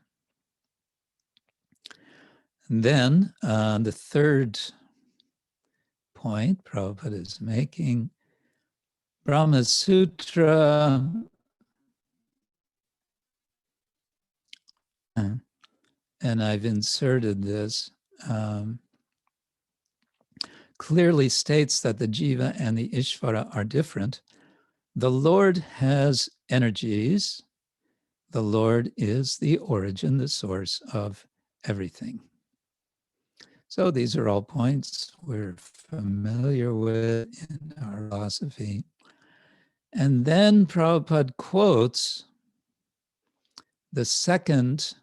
And then the third point Prabhupada is making, Brahma Sutra, and I've inserted this, clearly states that the Jiva and the Ishvara are different. The Lord has energies. The Lord is the origin, the source of everything. So these are all points we're familiar with in our philosophy. And then Prabhupada quotes the second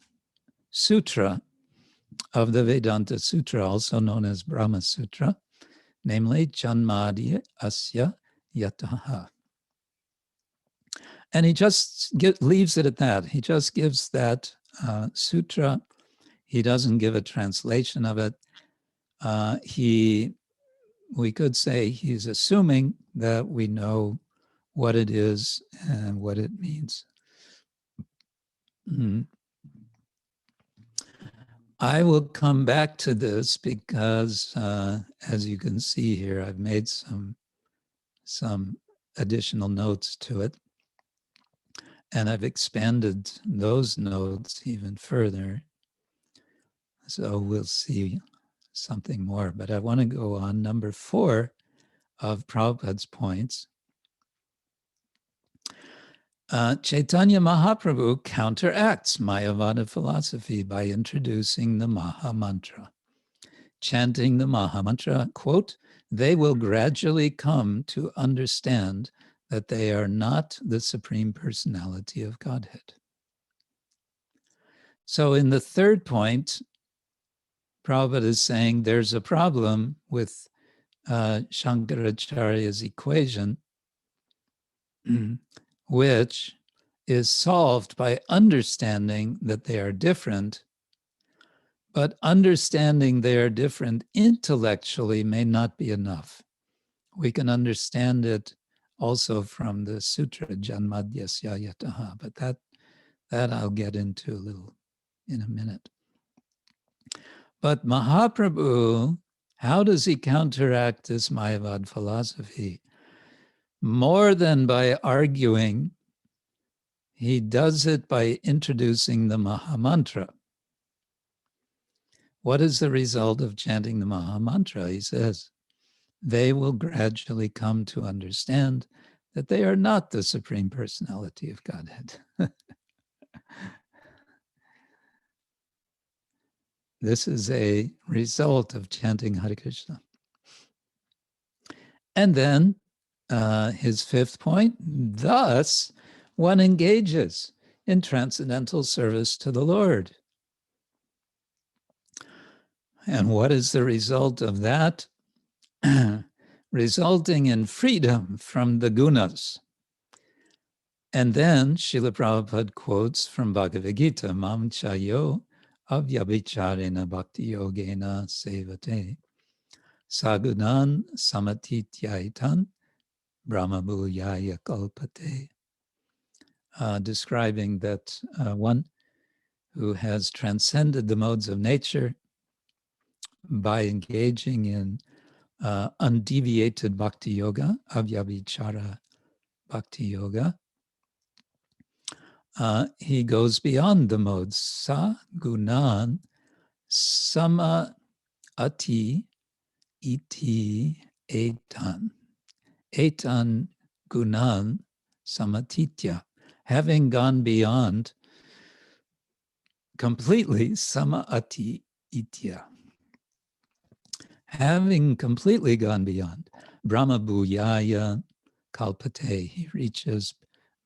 sutra of the Vedanta Sutra, also known as Brahma Sutra, namely Janmadi Asya Yataha. And he just leaves it at that. He just gives that sutra. He doesn't give a translation of it. We could say he's assuming that we know what it is and what it means. I will come back to this because, as you can see here, I've made some additional notes to it. And I've expanded those notes even further. So we'll see something more. But I want to go on number 4 of Prabhupada's points. Chaitanya Mahaprabhu counteracts Mayavada philosophy by introducing the Maha Mantra. Chanting the Maha Mantra, quote, they will gradually come to understand that they are not the Supreme Personality of Godhead. So in the third point, Prabhupada is saying there's a problem with Shankaracharya's equation, which is solved by understanding that they are different, but understanding they are different intellectually may not be enough. We can understand it also from the sutra Janmadhyasya Yataha, but that I'll get into a little in a minute. But Mahaprabhu, how does he counteract this Mayavad philosophy? More than by arguing, he does it by introducing the Maha Mantra. What is the result of chanting the Maha Mantra? He says, they will gradually come to understand that they are not the Supreme Personality of Godhead. This is a result of chanting Hare Krishna. And then his fifth point, thus one engages in transcendental service to the Lord. And what is the result of that? Resulting in freedom from the gunas. And then Srila Prabhupada quotes from Bhagavad Gita, Mam chayo avyabhicharena bhakti yogena sevate sagunan samatityaitan brahma-bhuyaya kalpate. Describing that one who has transcended the modes of nature by engaging in undeviated bhakti yoga, avyabhichara bhakti yoga, he goes beyond the modes. Sa gunan sama ati iti etan. Etan gunan samatitya. Having gone beyond completely, sama ati itya. Having completely gone beyond, Brahma Bhuyaya Kalpate, he reaches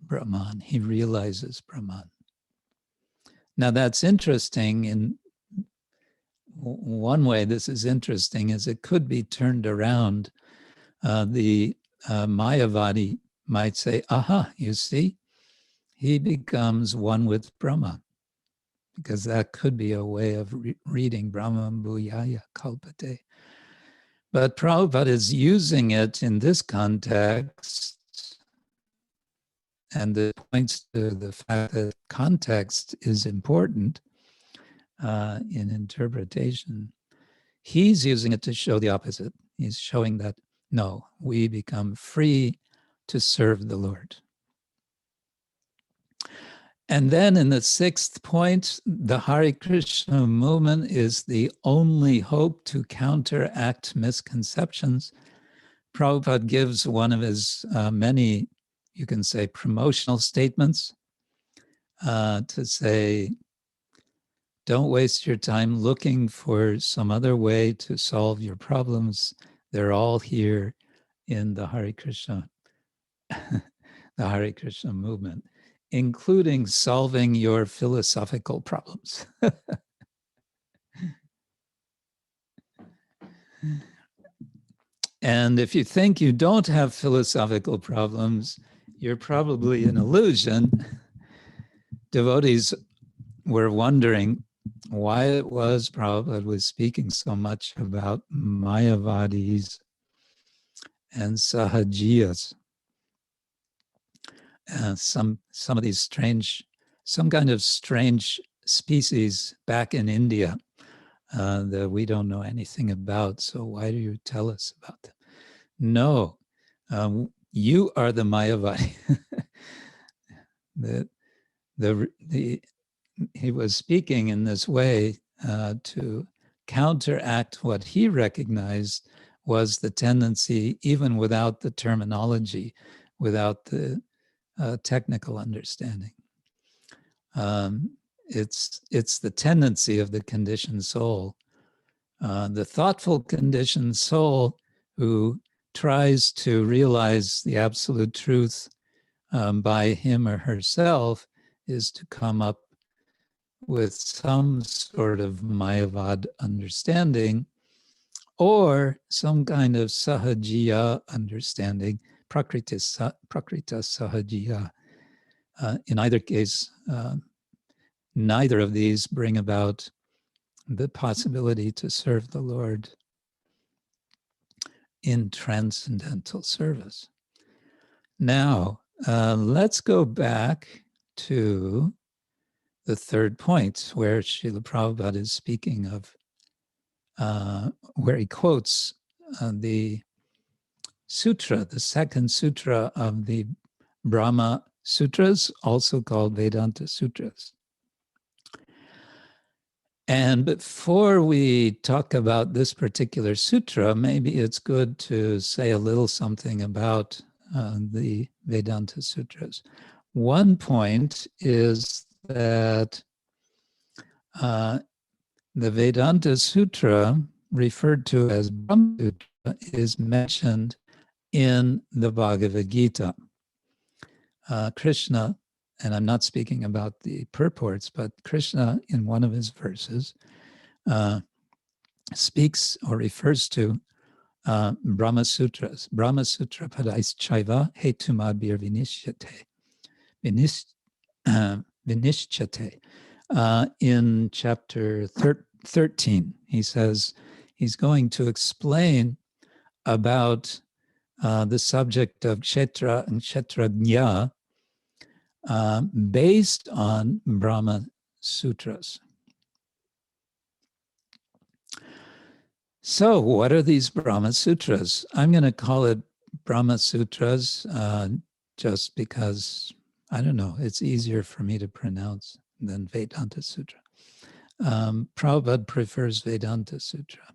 Brahman, he realizes Brahman. Now that's interesting. In one way this is interesting is it could be turned around. The Mayavadi might say, aha, you see, he becomes one with Brahma, because that could be a way of reading Brahma Bhuyaya Kalpate. But Prabhupada is using it in this context, and it points to the fact that context is important in interpretation. He's using it to show the opposite. He's showing that, no, we become free to serve the Lord. And then in the sixth point, the Hare Krishna movement is the only hope to counteract misconceptions. Prabhupada gives one of his many, you can say, promotional statements to say, don't waste your time looking for some other way to solve your problems. They're all here in the Hare Krishna, the Hare Krishna movement, including solving your philosophical problems. And if you think you don't have philosophical problems, you're probably an illusion. Devotees were wondering why it was Prabhupada was speaking so much about Mayavadis and Sahajiyas. Some of these strange, some kind of strange species back in India that we don't know anything about, so why do you tell us about them? No, you are the Mayavadi. He was speaking in this way to counteract what he recognized was the tendency, even without the terminology, without the technical understanding. It's the tendency of the conditioned soul. The thoughtful conditioned soul who tries to realize the absolute truth by him or herself is to come up with some sort of Mayavad understanding or some kind of sahajiya understanding, prakrita sahajiya. In either case, neither of these bring about the possibility to serve the Lord in transcendental service. Now, let's go back to the third point where Srila Prabhupada is speaking of, where he quotes the sutra, the second sutra of the Brahma Sutras, also called Vedanta Sutras. And before we talk about this particular sutra, maybe it's good to say a little something about the Vedanta Sutras. One point is that the Vedanta Sutra, referred to as Brahma Sutra, is mentioned in the Bhagavad Gita. Krishna, and I'm not speaking about the purports, but Krishna in one of his verses speaks or refers to Brahma Sutras. Brahma Sutra padais chaiva hetumabhir vinishyate. In chapter 13, he says he's going to explain about the subject of Kshetra and Kshetrajna based on Brahma Sutras. So what are these Brahma Sutras? I'm going to call it Brahma Sutras just because, I don't know, it's easier for me to pronounce than Vedanta Sutra. Prabhupada prefers Vedanta Sutra.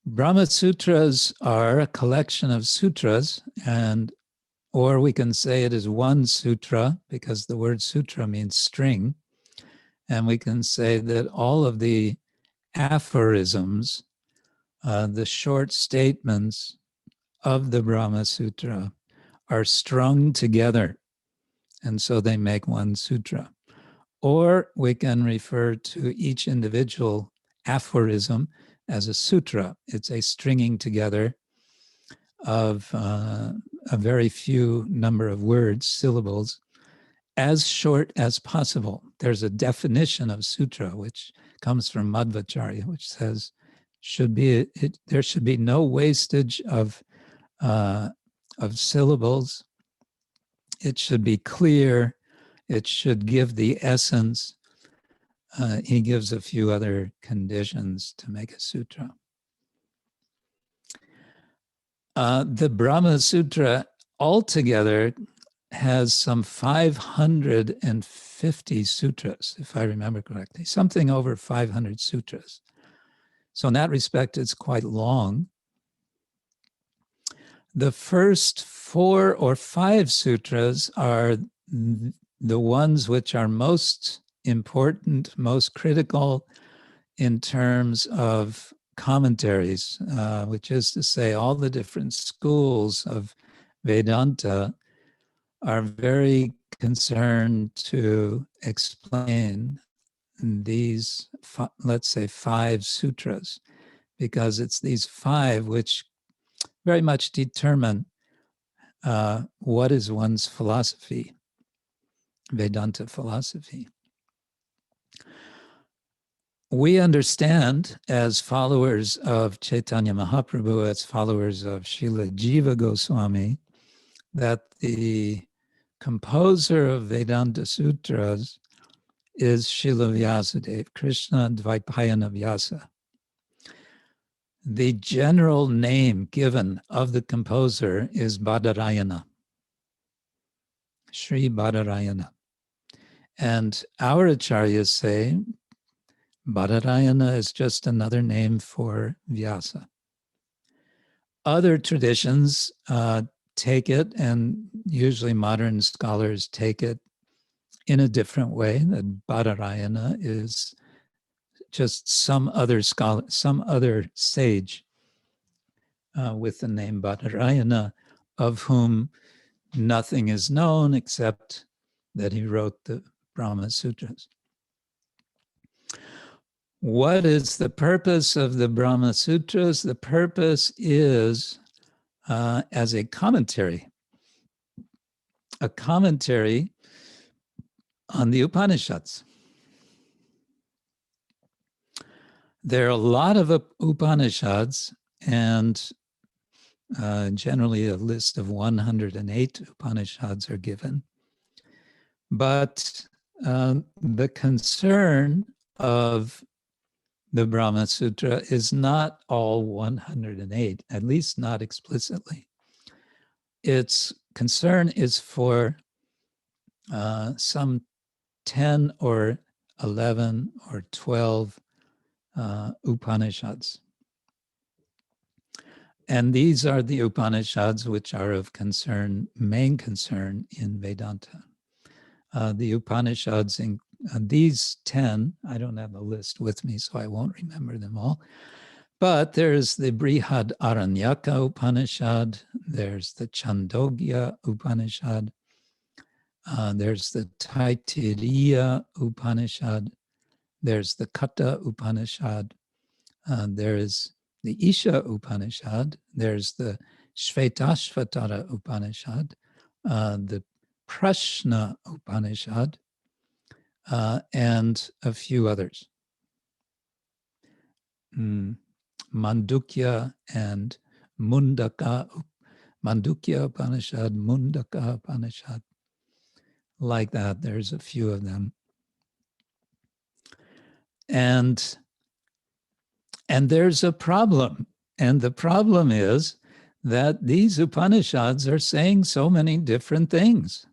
Brahma Sutras are a collection of sutras, or we can say it is one sutra because the word sutra means string. And we can say that all of the aphorisms, the short statements of the Brahma Sutra are strung together. And so they make one sutra. Or we can refer to each individual aphorism as a sutra. It's a stringing together of a very few number of words, syllables, as short as possible. There's a definition of sutra, which comes from Madhvacharya, which says there should be no wastage of syllables. It should be clear. It should give the essence. He gives a few other conditions to make a sutra. The Brahma Sutra altogether has some 550 sutras, if I remember correctly, something over 500 sutras. So in that respect, it's quite long. The first 4 or 5 sutras are the ones which are most important, most critical in terms of commentaries, which is to say all the different schools of Vedanta are very concerned to explain these, let's say, 5 sutras, because it's these 5 which very much determine what is one's philosophy, Vedanta philosophy. We understand as followers of Chaitanya Mahaprabhu, as followers of Srila Jiva Goswami, that the composer of Vedanta Sutras is Srila Vyasadeva, Krishna Dvaipayana Vyasa. The general name given of the composer is Badarayana, Sri Badarayana. And our acharyas say Badarayana is just another name for Vyasa. Other traditions take it, and usually modern scholars take it in a different way, that Badarayana is just some other scholar, some other sage with the name Badarayana, of whom nothing is known except that he wrote the Brahma Sutras. What is the purpose of the Brahma Sutras? The purpose is as a commentary on the Upanishads. There are a lot of Upanishads, and generally a list of 108 Upanishads are given. But the concern of the Brahma Sutra is not all 108, at least not explicitly. Its concern is for some 10 or 11 or 12 Upanishads. And these are the Upanishads which are of concern, main concern in Vedanta. The Upanishads, these 10, I don't have the list with me, so I won't remember them all. But there's the Brihad Aranyaka Upanishad, there's the Chandogya Upanishad, there's the Taittiriya Upanishad, there's the Katha Upanishad, there's the Isha Upanishad, there's the Shvetashvatara Upanishad, the Prashna Upanishad, and a few others. Mandukya and Mundaka, Mandukya Upanishad, Mundaka Upanishad, like that. There's a few of them. And there's a problem. And the problem is that these Upanishads are saying so many different things.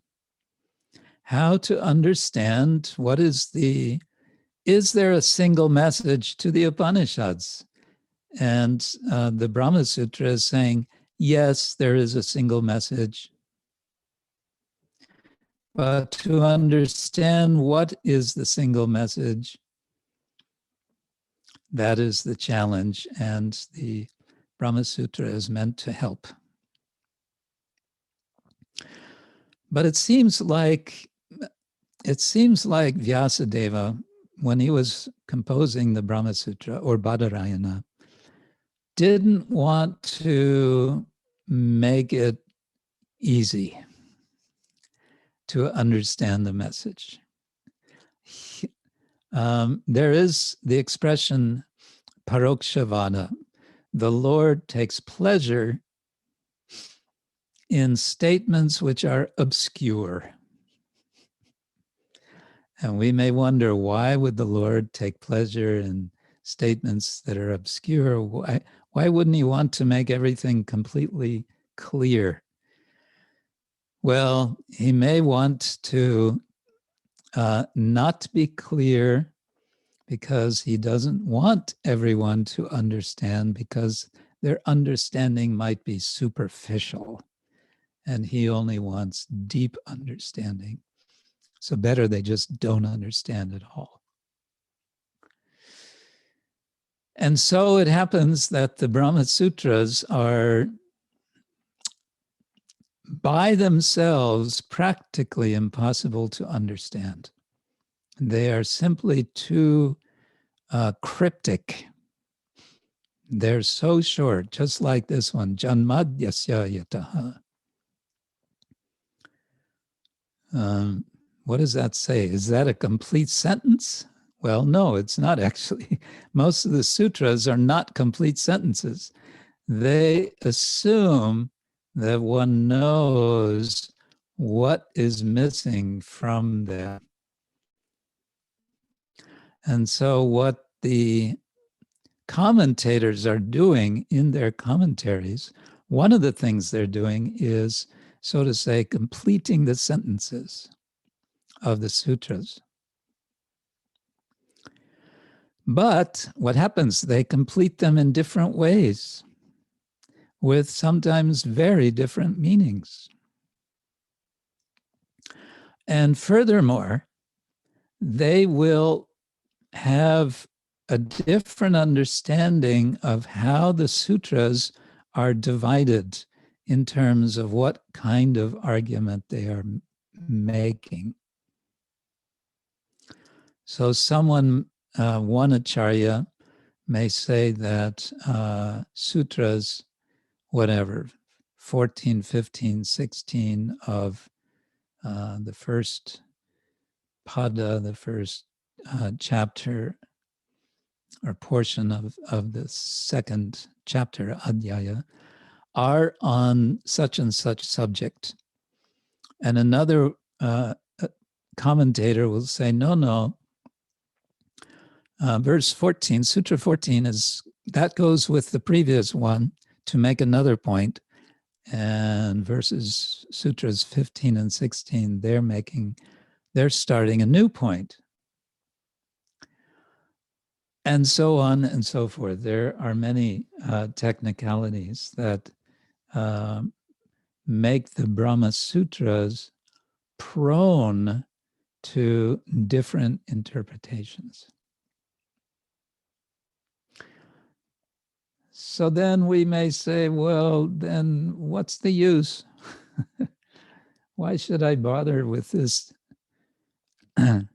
How to understand what is there a single message to the Upanishads? And the Brahma Sutra is saying, yes, there is a single message. But to understand what is the single message, that is the challenge, and the Brahma Sutra is meant to help. But it seems like Vyasadeva, when he was composing the Brahma Sutra, or Badarayana, didn't want to make it easy to understand the message. There is the expression parokshavadah. The Lord takes pleasure in statements which are obscure. And we may wonder, why would the Lord take pleasure in statements that are obscure? Why wouldn't he want to make everything completely clear? Well, he may want to not be clear because he doesn't want everyone to understand, because their understanding might be superficial, and he only wants deep understanding. So better they just don't understand at all. And so it happens that the Brahma Sutras are by themselves practically impossible to understand. They are simply too cryptic. They're so short, just like this one, Janmadyasya yataha. What does that say? Is that a complete sentence? Well, no, it's not actually. Most of the sutras are not complete sentences. They assume that one knows what is missing from them. And so what the commentators are doing in their commentaries, one of the things they're doing is, so to say, completing the sentences of the sutras. But what happens? They complete them in different ways, with sometimes very different meanings. And furthermore, they will have a different understanding of how the sutras are divided in terms of what kind of argument they are making. So someone, one acharya, may say that sutras, whatever, 14, 15, 16 of the first pada, the first chapter or portion of the second chapter, adhyaya, are on such and such subject. And another commentator will say, no, verse 14, Sutra 14 that goes with the previous one to make another point. And sutras 15 and 16, they're starting a new point. And so on and so forth. There are many technicalities that make the Brahma Sutras prone to different interpretations. So then we may say, well, then what's the use? Why should I bother with this? And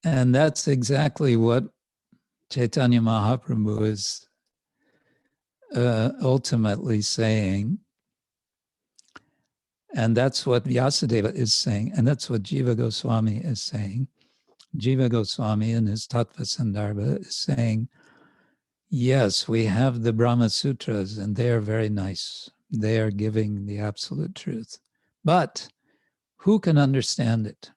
that's exactly what Chaitanya Mahaprabhu is ultimately saying. And that's what Vyasadeva is saying. And that's what Jiva Goswami is saying. Jiva Goswami in his Tattva Sandarbha is saying, yes, we have the Brahma Sutras and they are very nice. They are giving the absolute truth. But who can understand it?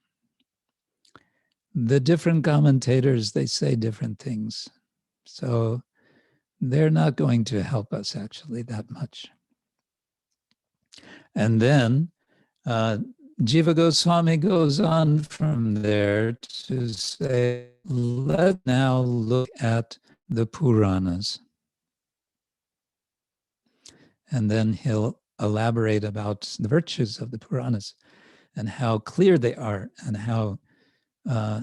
The different commentators, they say different things. So they're not going to help us actually that much. And then Jiva Goswami goes on from there to say, let's now look at the Puranas. And then he'll elaborate about the virtues of the Puranas and how clear they are and how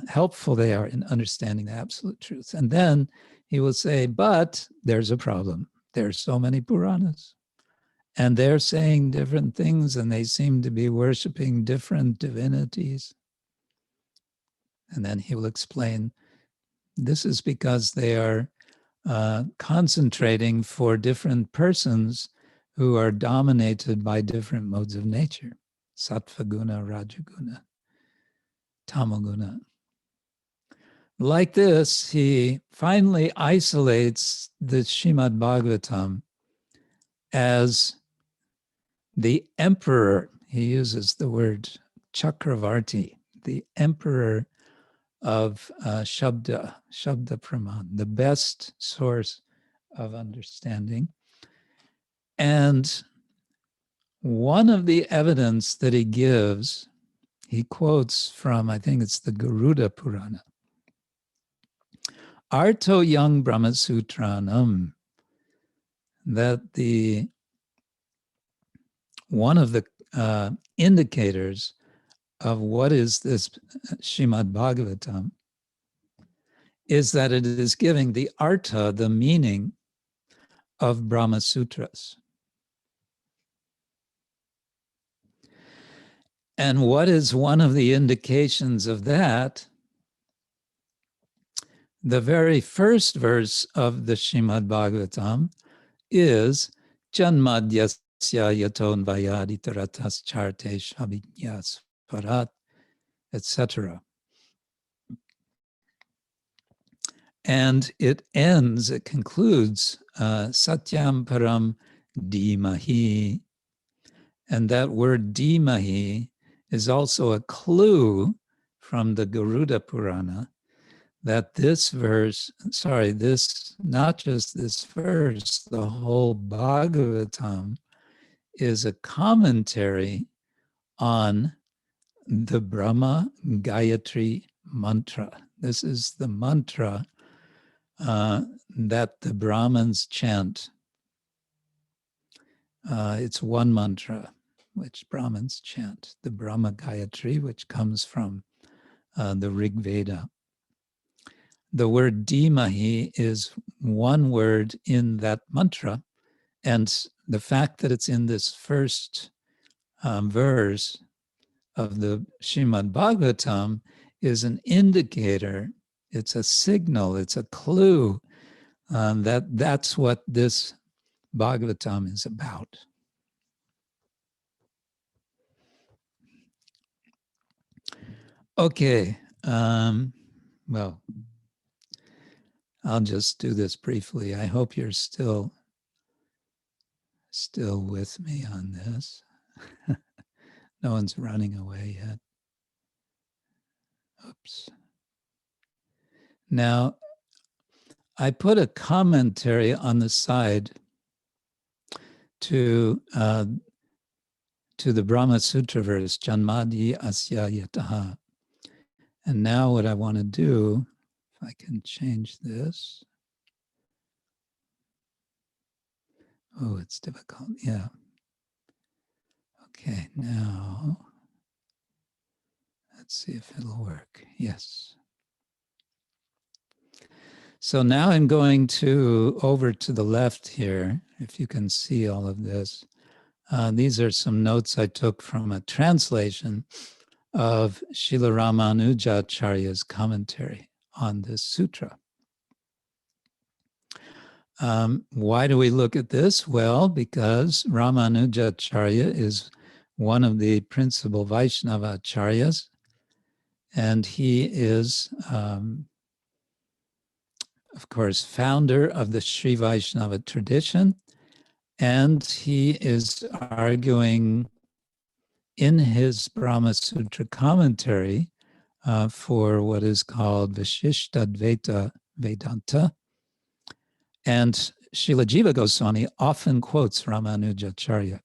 helpful they are in understanding the absolute truth. And then he will say, but there's a problem. There's so many Puranas. And they're saying different things and they seem to be worshiping different divinities. And then he will explain, this is because they are concentrating for different persons who are dominated by different modes of nature. Sattva guna, rajaguna, tamaguna. Like this, he finally isolates the Srimad Bhagavatam as the emperor. He uses the word Chakravarti, the emperor of Shabda Praman, the best source of understanding. And one of the evidence that he gives, he quotes from, I think it's the Garuda Purana, Arto Yang Brahma Sutranam, that one of the indicators of what is this Srimad Bhagavatam is that it is giving the artha, the meaning of Brahma Sutras. And what is one of the indications of that? The very first verse of the Srimad Bhagavatam is Janmadyasya yaton vayadi taratas charte shabhinyas parat, etc. And it concludes, Satyam Param Dhimahi. And that word Dhimahi is also a clue from the Garuda Purana that this verse, not just this verse, the whole Bhagavatam is a commentary on the Brahma Gayatri mantra. This is the mantra that the Brahmins chant. It's one mantra which Brahmins chant, the Brahma Gayatri, which comes from the Rig Veda. The word Dhimahi is one word in that mantra, and the fact that it's in this first verse of the Srimad Bhagavatam is an indicator, it's a signal, it's a clue that's what this Bhagavatam is about. Okay, well, I'll just do this briefly. I hope you're still with me on this. No one's running away yet. Oops. Now, I put a commentary on the side to the Brahma Sutra verse, Janmadi Asya Yataha. And now what I want to do, if I can change this. Oh, it's difficult, yeah. Okay, now, let's see if it'll work. Yes. So now I'm going over to the left here, if you can see all of this. These are some notes I took from a translation of Srila Ramanujacharya's commentary on this sutra. Why do we look at this? Well, because Ramanujacharya is one of the principal Vaishnava acharyas, and he is, of course, founder of the Sri Vaishnava tradition, and he is arguing in his Brahma Sutra commentary for what is called Vishishta-dvaita Vedanta. And Srila Jiva Goswami often quotes Ramanujacharya.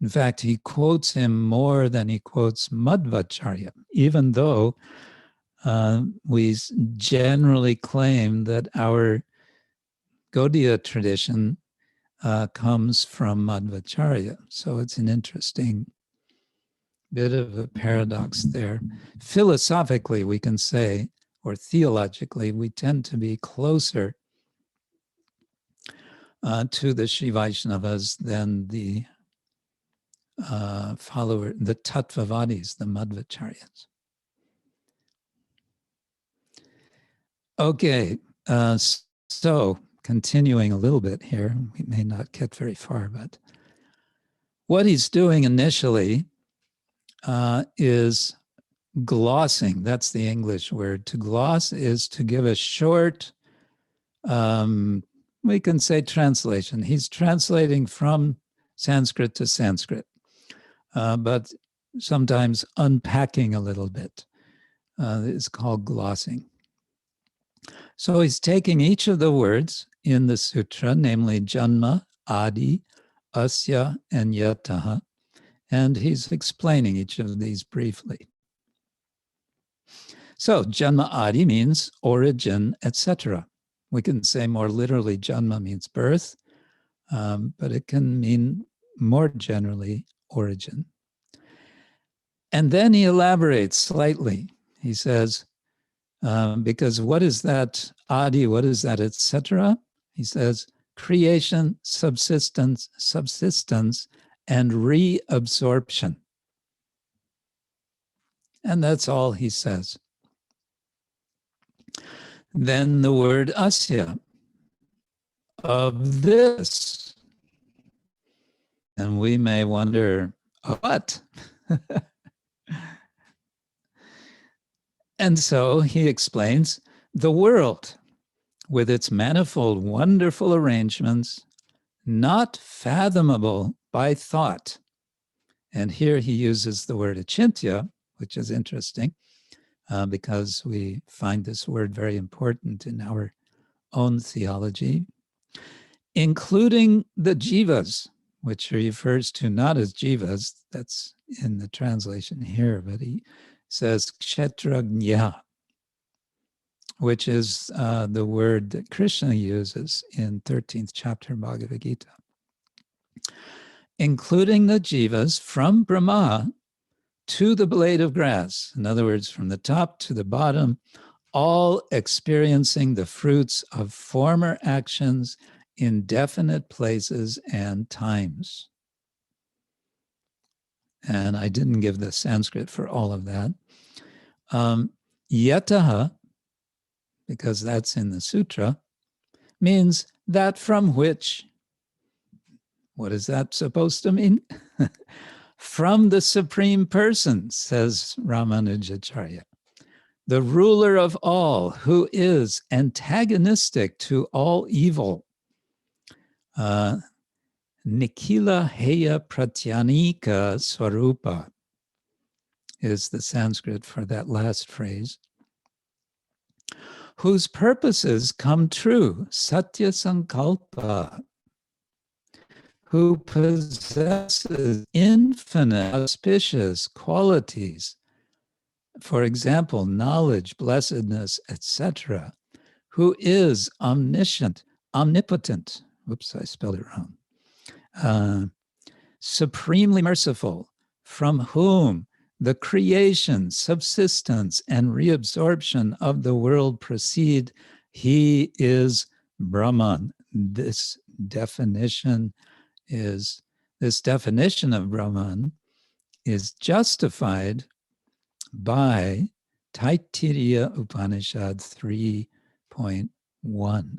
In fact, he quotes him more than he quotes Madhvacharya, even though we generally claim that our Gaudiya tradition comes from Madhvacharya. So it's an interesting bit of a paradox there. Philosophically, we can say, or theologically, we tend to be closer to the Sri Vaishnavas than the the Tattvavadis, the Madhvacharyas. Okay, so continuing a little bit here, we may not get very far, but what he's doing initially is glossing. That's the English word. To gloss is to give a short, we can say translation. He's translating from Sanskrit to Sanskrit, but sometimes unpacking a little bit. It's called glossing. So he's taking each of the words in the sutra, namely Janma, Adi, Asya, and Yataha, and he's explaining each of these briefly. So Janma Adi means origin, etc. We can say more literally Janma means birth, but it can mean more generally origin. And then he elaborates slightly. He says, because what is that Adi, what is that, etc.? He says, creation, subsistence, and reabsorption. And that's all he says. Then the word asya, of this. And we may wonder, what? And so he explains the world with its manifold, wonderful arrangements, not fathomable by thought. And here he uses the word achintya, which is interesting. because we find this word very important in our own theology, including the jivas, which he refers to not as jivas, that's in the translation here, but he says kshetrajna, which is the word that Krishna uses in 13th chapter Bhagavad Gita. Including the jivas from Brahma to the blade of grass, in other words, from the top to the bottom, all experiencing the fruits of former actions in definite places and times. And I didn't give the Sanskrit for all of that. Yataha, because that's in the sutra, means that from which. What is that supposed to mean? From the Supreme Person, says Ramanujacharya, the ruler of all, who is antagonistic to all evil. Nikila Heya Pratyanika Swarupa is the Sanskrit for that last phrase. Whose purposes come true, Satya Sankalpa, who possesses infinite auspicious qualities, for example, knowledge, blessedness, etc., who is omniscient, omnipotent, oops, I spelled it wrong, supremely merciful, from whom the creation, subsistence, and reabsorption of the world proceed. He is Brahman. This definition of Brahman is justified by Taittiriya Upanishad 3.1.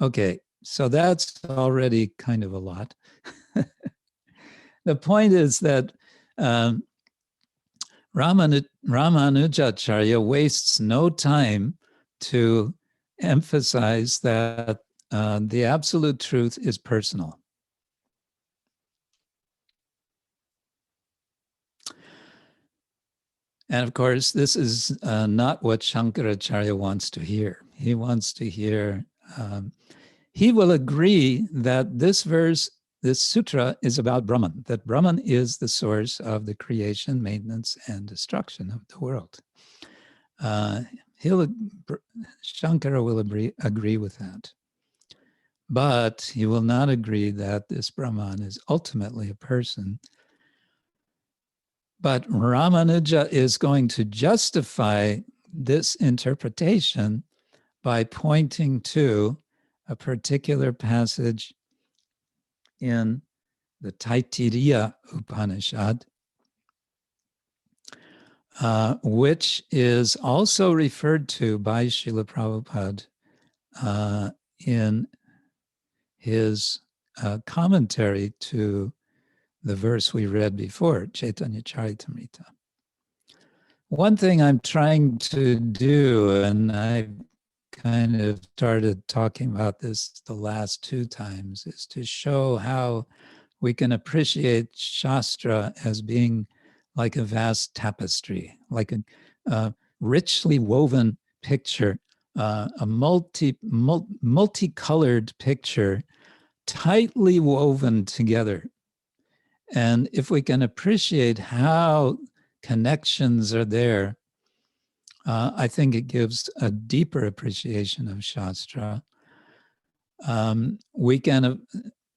Okay, so that's already kind of a lot. The point is that Ramanujacharya wastes no time to emphasize that the absolute truth is personal. And of course, this is not what Shankaracharya wants to hear. He wants to hear, he will agree that this verse, this sutra is about Brahman, that Brahman is the source of the creation, maintenance, and destruction of the world. Shankara will agree with that. But he will not agree that this Brahman is ultimately a person. But Ramanuja is going to justify this interpretation by pointing to a particular passage in the Taittiriya Upanishad, which is also referred to by Srila Prabhupada in his commentary to the verse we read before, Chaitanya Charitamrita. One thing I'm trying to do, and I kind of started talking about this the last two times, is to show how we can appreciate Shastra as being like a vast tapestry, like a richly woven picture, a multicolored picture, tightly woven together. And if we can appreciate how connections are there, I think it gives a deeper appreciation of Shastra. We can,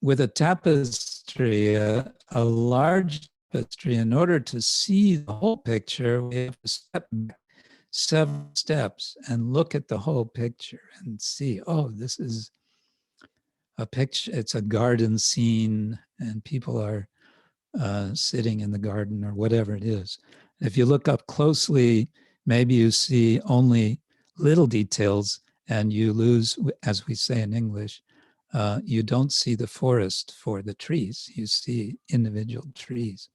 with a tapestry, a large tapestry, in order to see the whole picture, we have to step back several steps and look at the whole picture and see, oh, this is a picture, it's a garden scene and people are sitting in the garden or whatever it is. If you look up closely, maybe you see only little details and you lose, as we say in English, you don't see the forest for the trees, you see individual trees.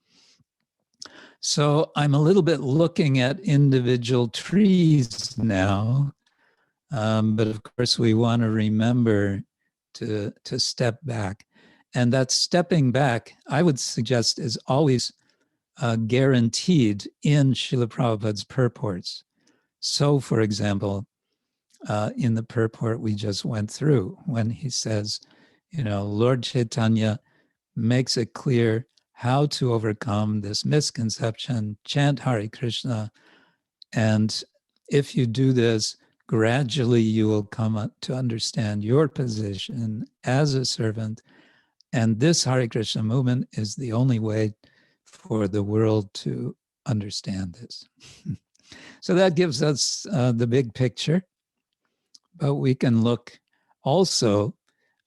So I'm a little bit looking at individual trees now, but of course we want to remember to step back. And that stepping back, I would suggest, is always guaranteed in Srila Prabhupada's purports. So, for example, in the purport we just went through, when he says, you know, Lord Chaitanya makes it clear how to overcome this misconception, chant Hare Krishna, and if you do this, gradually you will come to understand your position as a servant, and this Hare Krishna movement is the only way for the world to understand this. So that gives us the big picture, but we can look also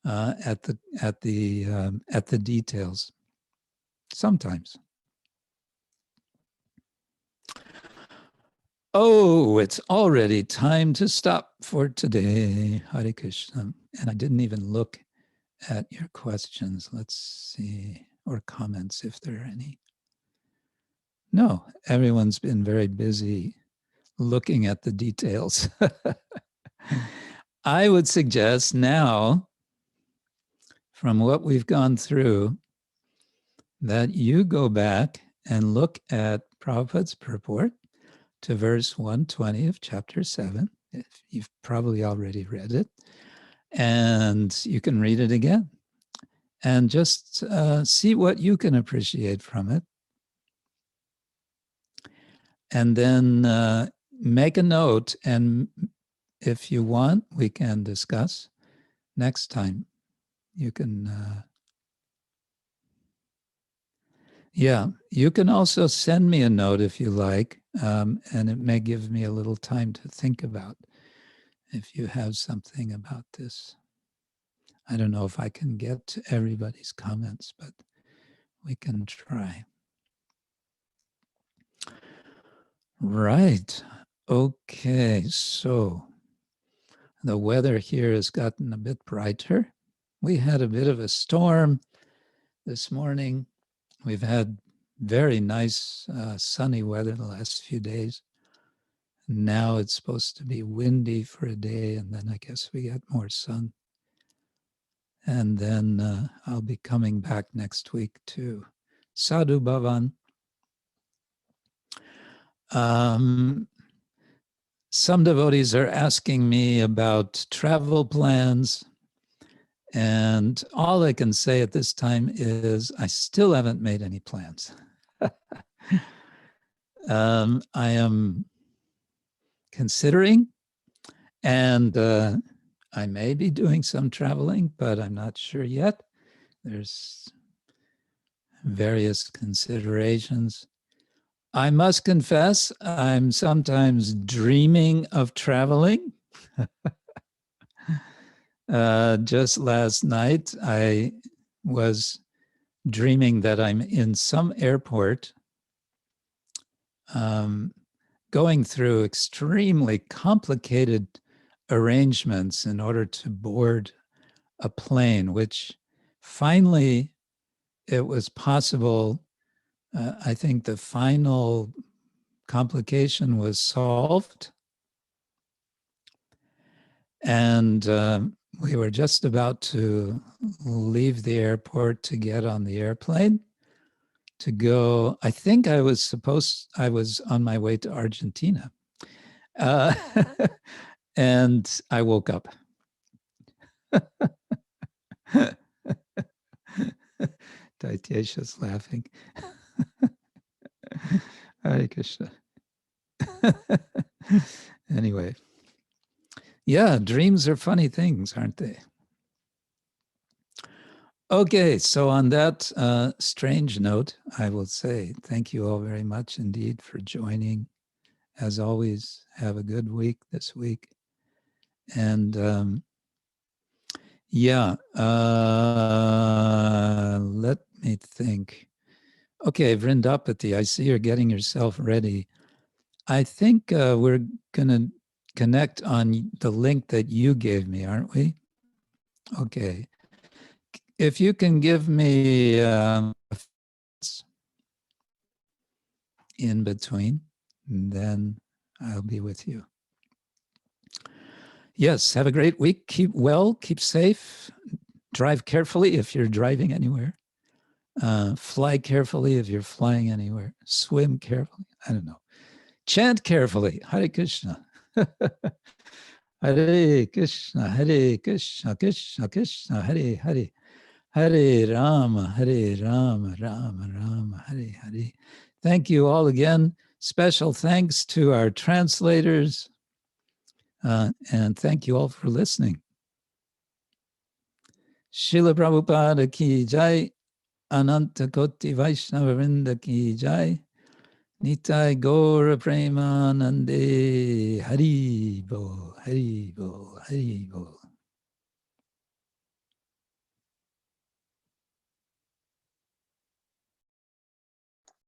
at the details sometimes. Oh, it's already time to stop for today. Hare Krishna. And I didn't even look at your questions. Let's see, or comments if there are any. No, everyone's been very busy looking at the details. I would suggest now, from what we've gone through, that you go back and look at Prabhupada's purport to verse 120 of chapter 7. If you've probably already read it, and you can read it again and just see what you can appreciate from it. And then make a note, and if you want, we can discuss next time. You can, you can also send me a note if you like, and it may give me a little time to think about if you have something about this. I don't know if I can get to everybody's comments, but we can try. Right. Okay, so the weather here has gotten a bit brighter. We had a bit of a storm this morning. We've had very nice sunny weather the last few days. Now it's supposed to be windy for a day, and then I guess we get more sun. And then I'll be coming back next week to Sadhu Bhavan. Some devotees are asking me about travel plans, and all I can say at this time is I still haven't made any plans. I am considering, and I may be doing some traveling, but I'm not sure yet. There's various considerations. I must confess, I'm sometimes dreaming of traveling. Just last night, I was dreaming that I'm in some airport going through extremely complicated arrangements in order to board a plane, which finally it was possible. I think the final complication was solved. And we were just about to leave the airport to get on the airplane to go. I think I was on my way to Argentina. And I woke up. Taitesha's laughing. Hare Krishna. Anyway. Yeah, dreams are funny things, aren't they? Okay, so on that strange note, I will say thank you all very much indeed for joining. As always, have a good week this week. And let me think. Okay, Vrindapati, I see you're getting yourself ready. I think we're going to connect on the link that you gave me, aren't we? Okay. If you can give me in between, then I'll be with you. Yes, have a great week. Keep well, keep safe. Drive carefully if you're driving anywhere. Fly carefully if you're flying anywhere. Swim carefully. I don't know. Chant carefully. Hare Krishna. Hare Krishna, Krishna Krishna, Hare Hare, Hare Rama, Rama Rama, Hare Hare. Thank you all again. Special thanks to our translators, and thank you all for listening. Srila Prabhupada ki jai, Ananta Koti Vaishnava Vrinda ki jai, Nitai Gaura Premanande, Hari Bo, Hari Bo, Hari Bo.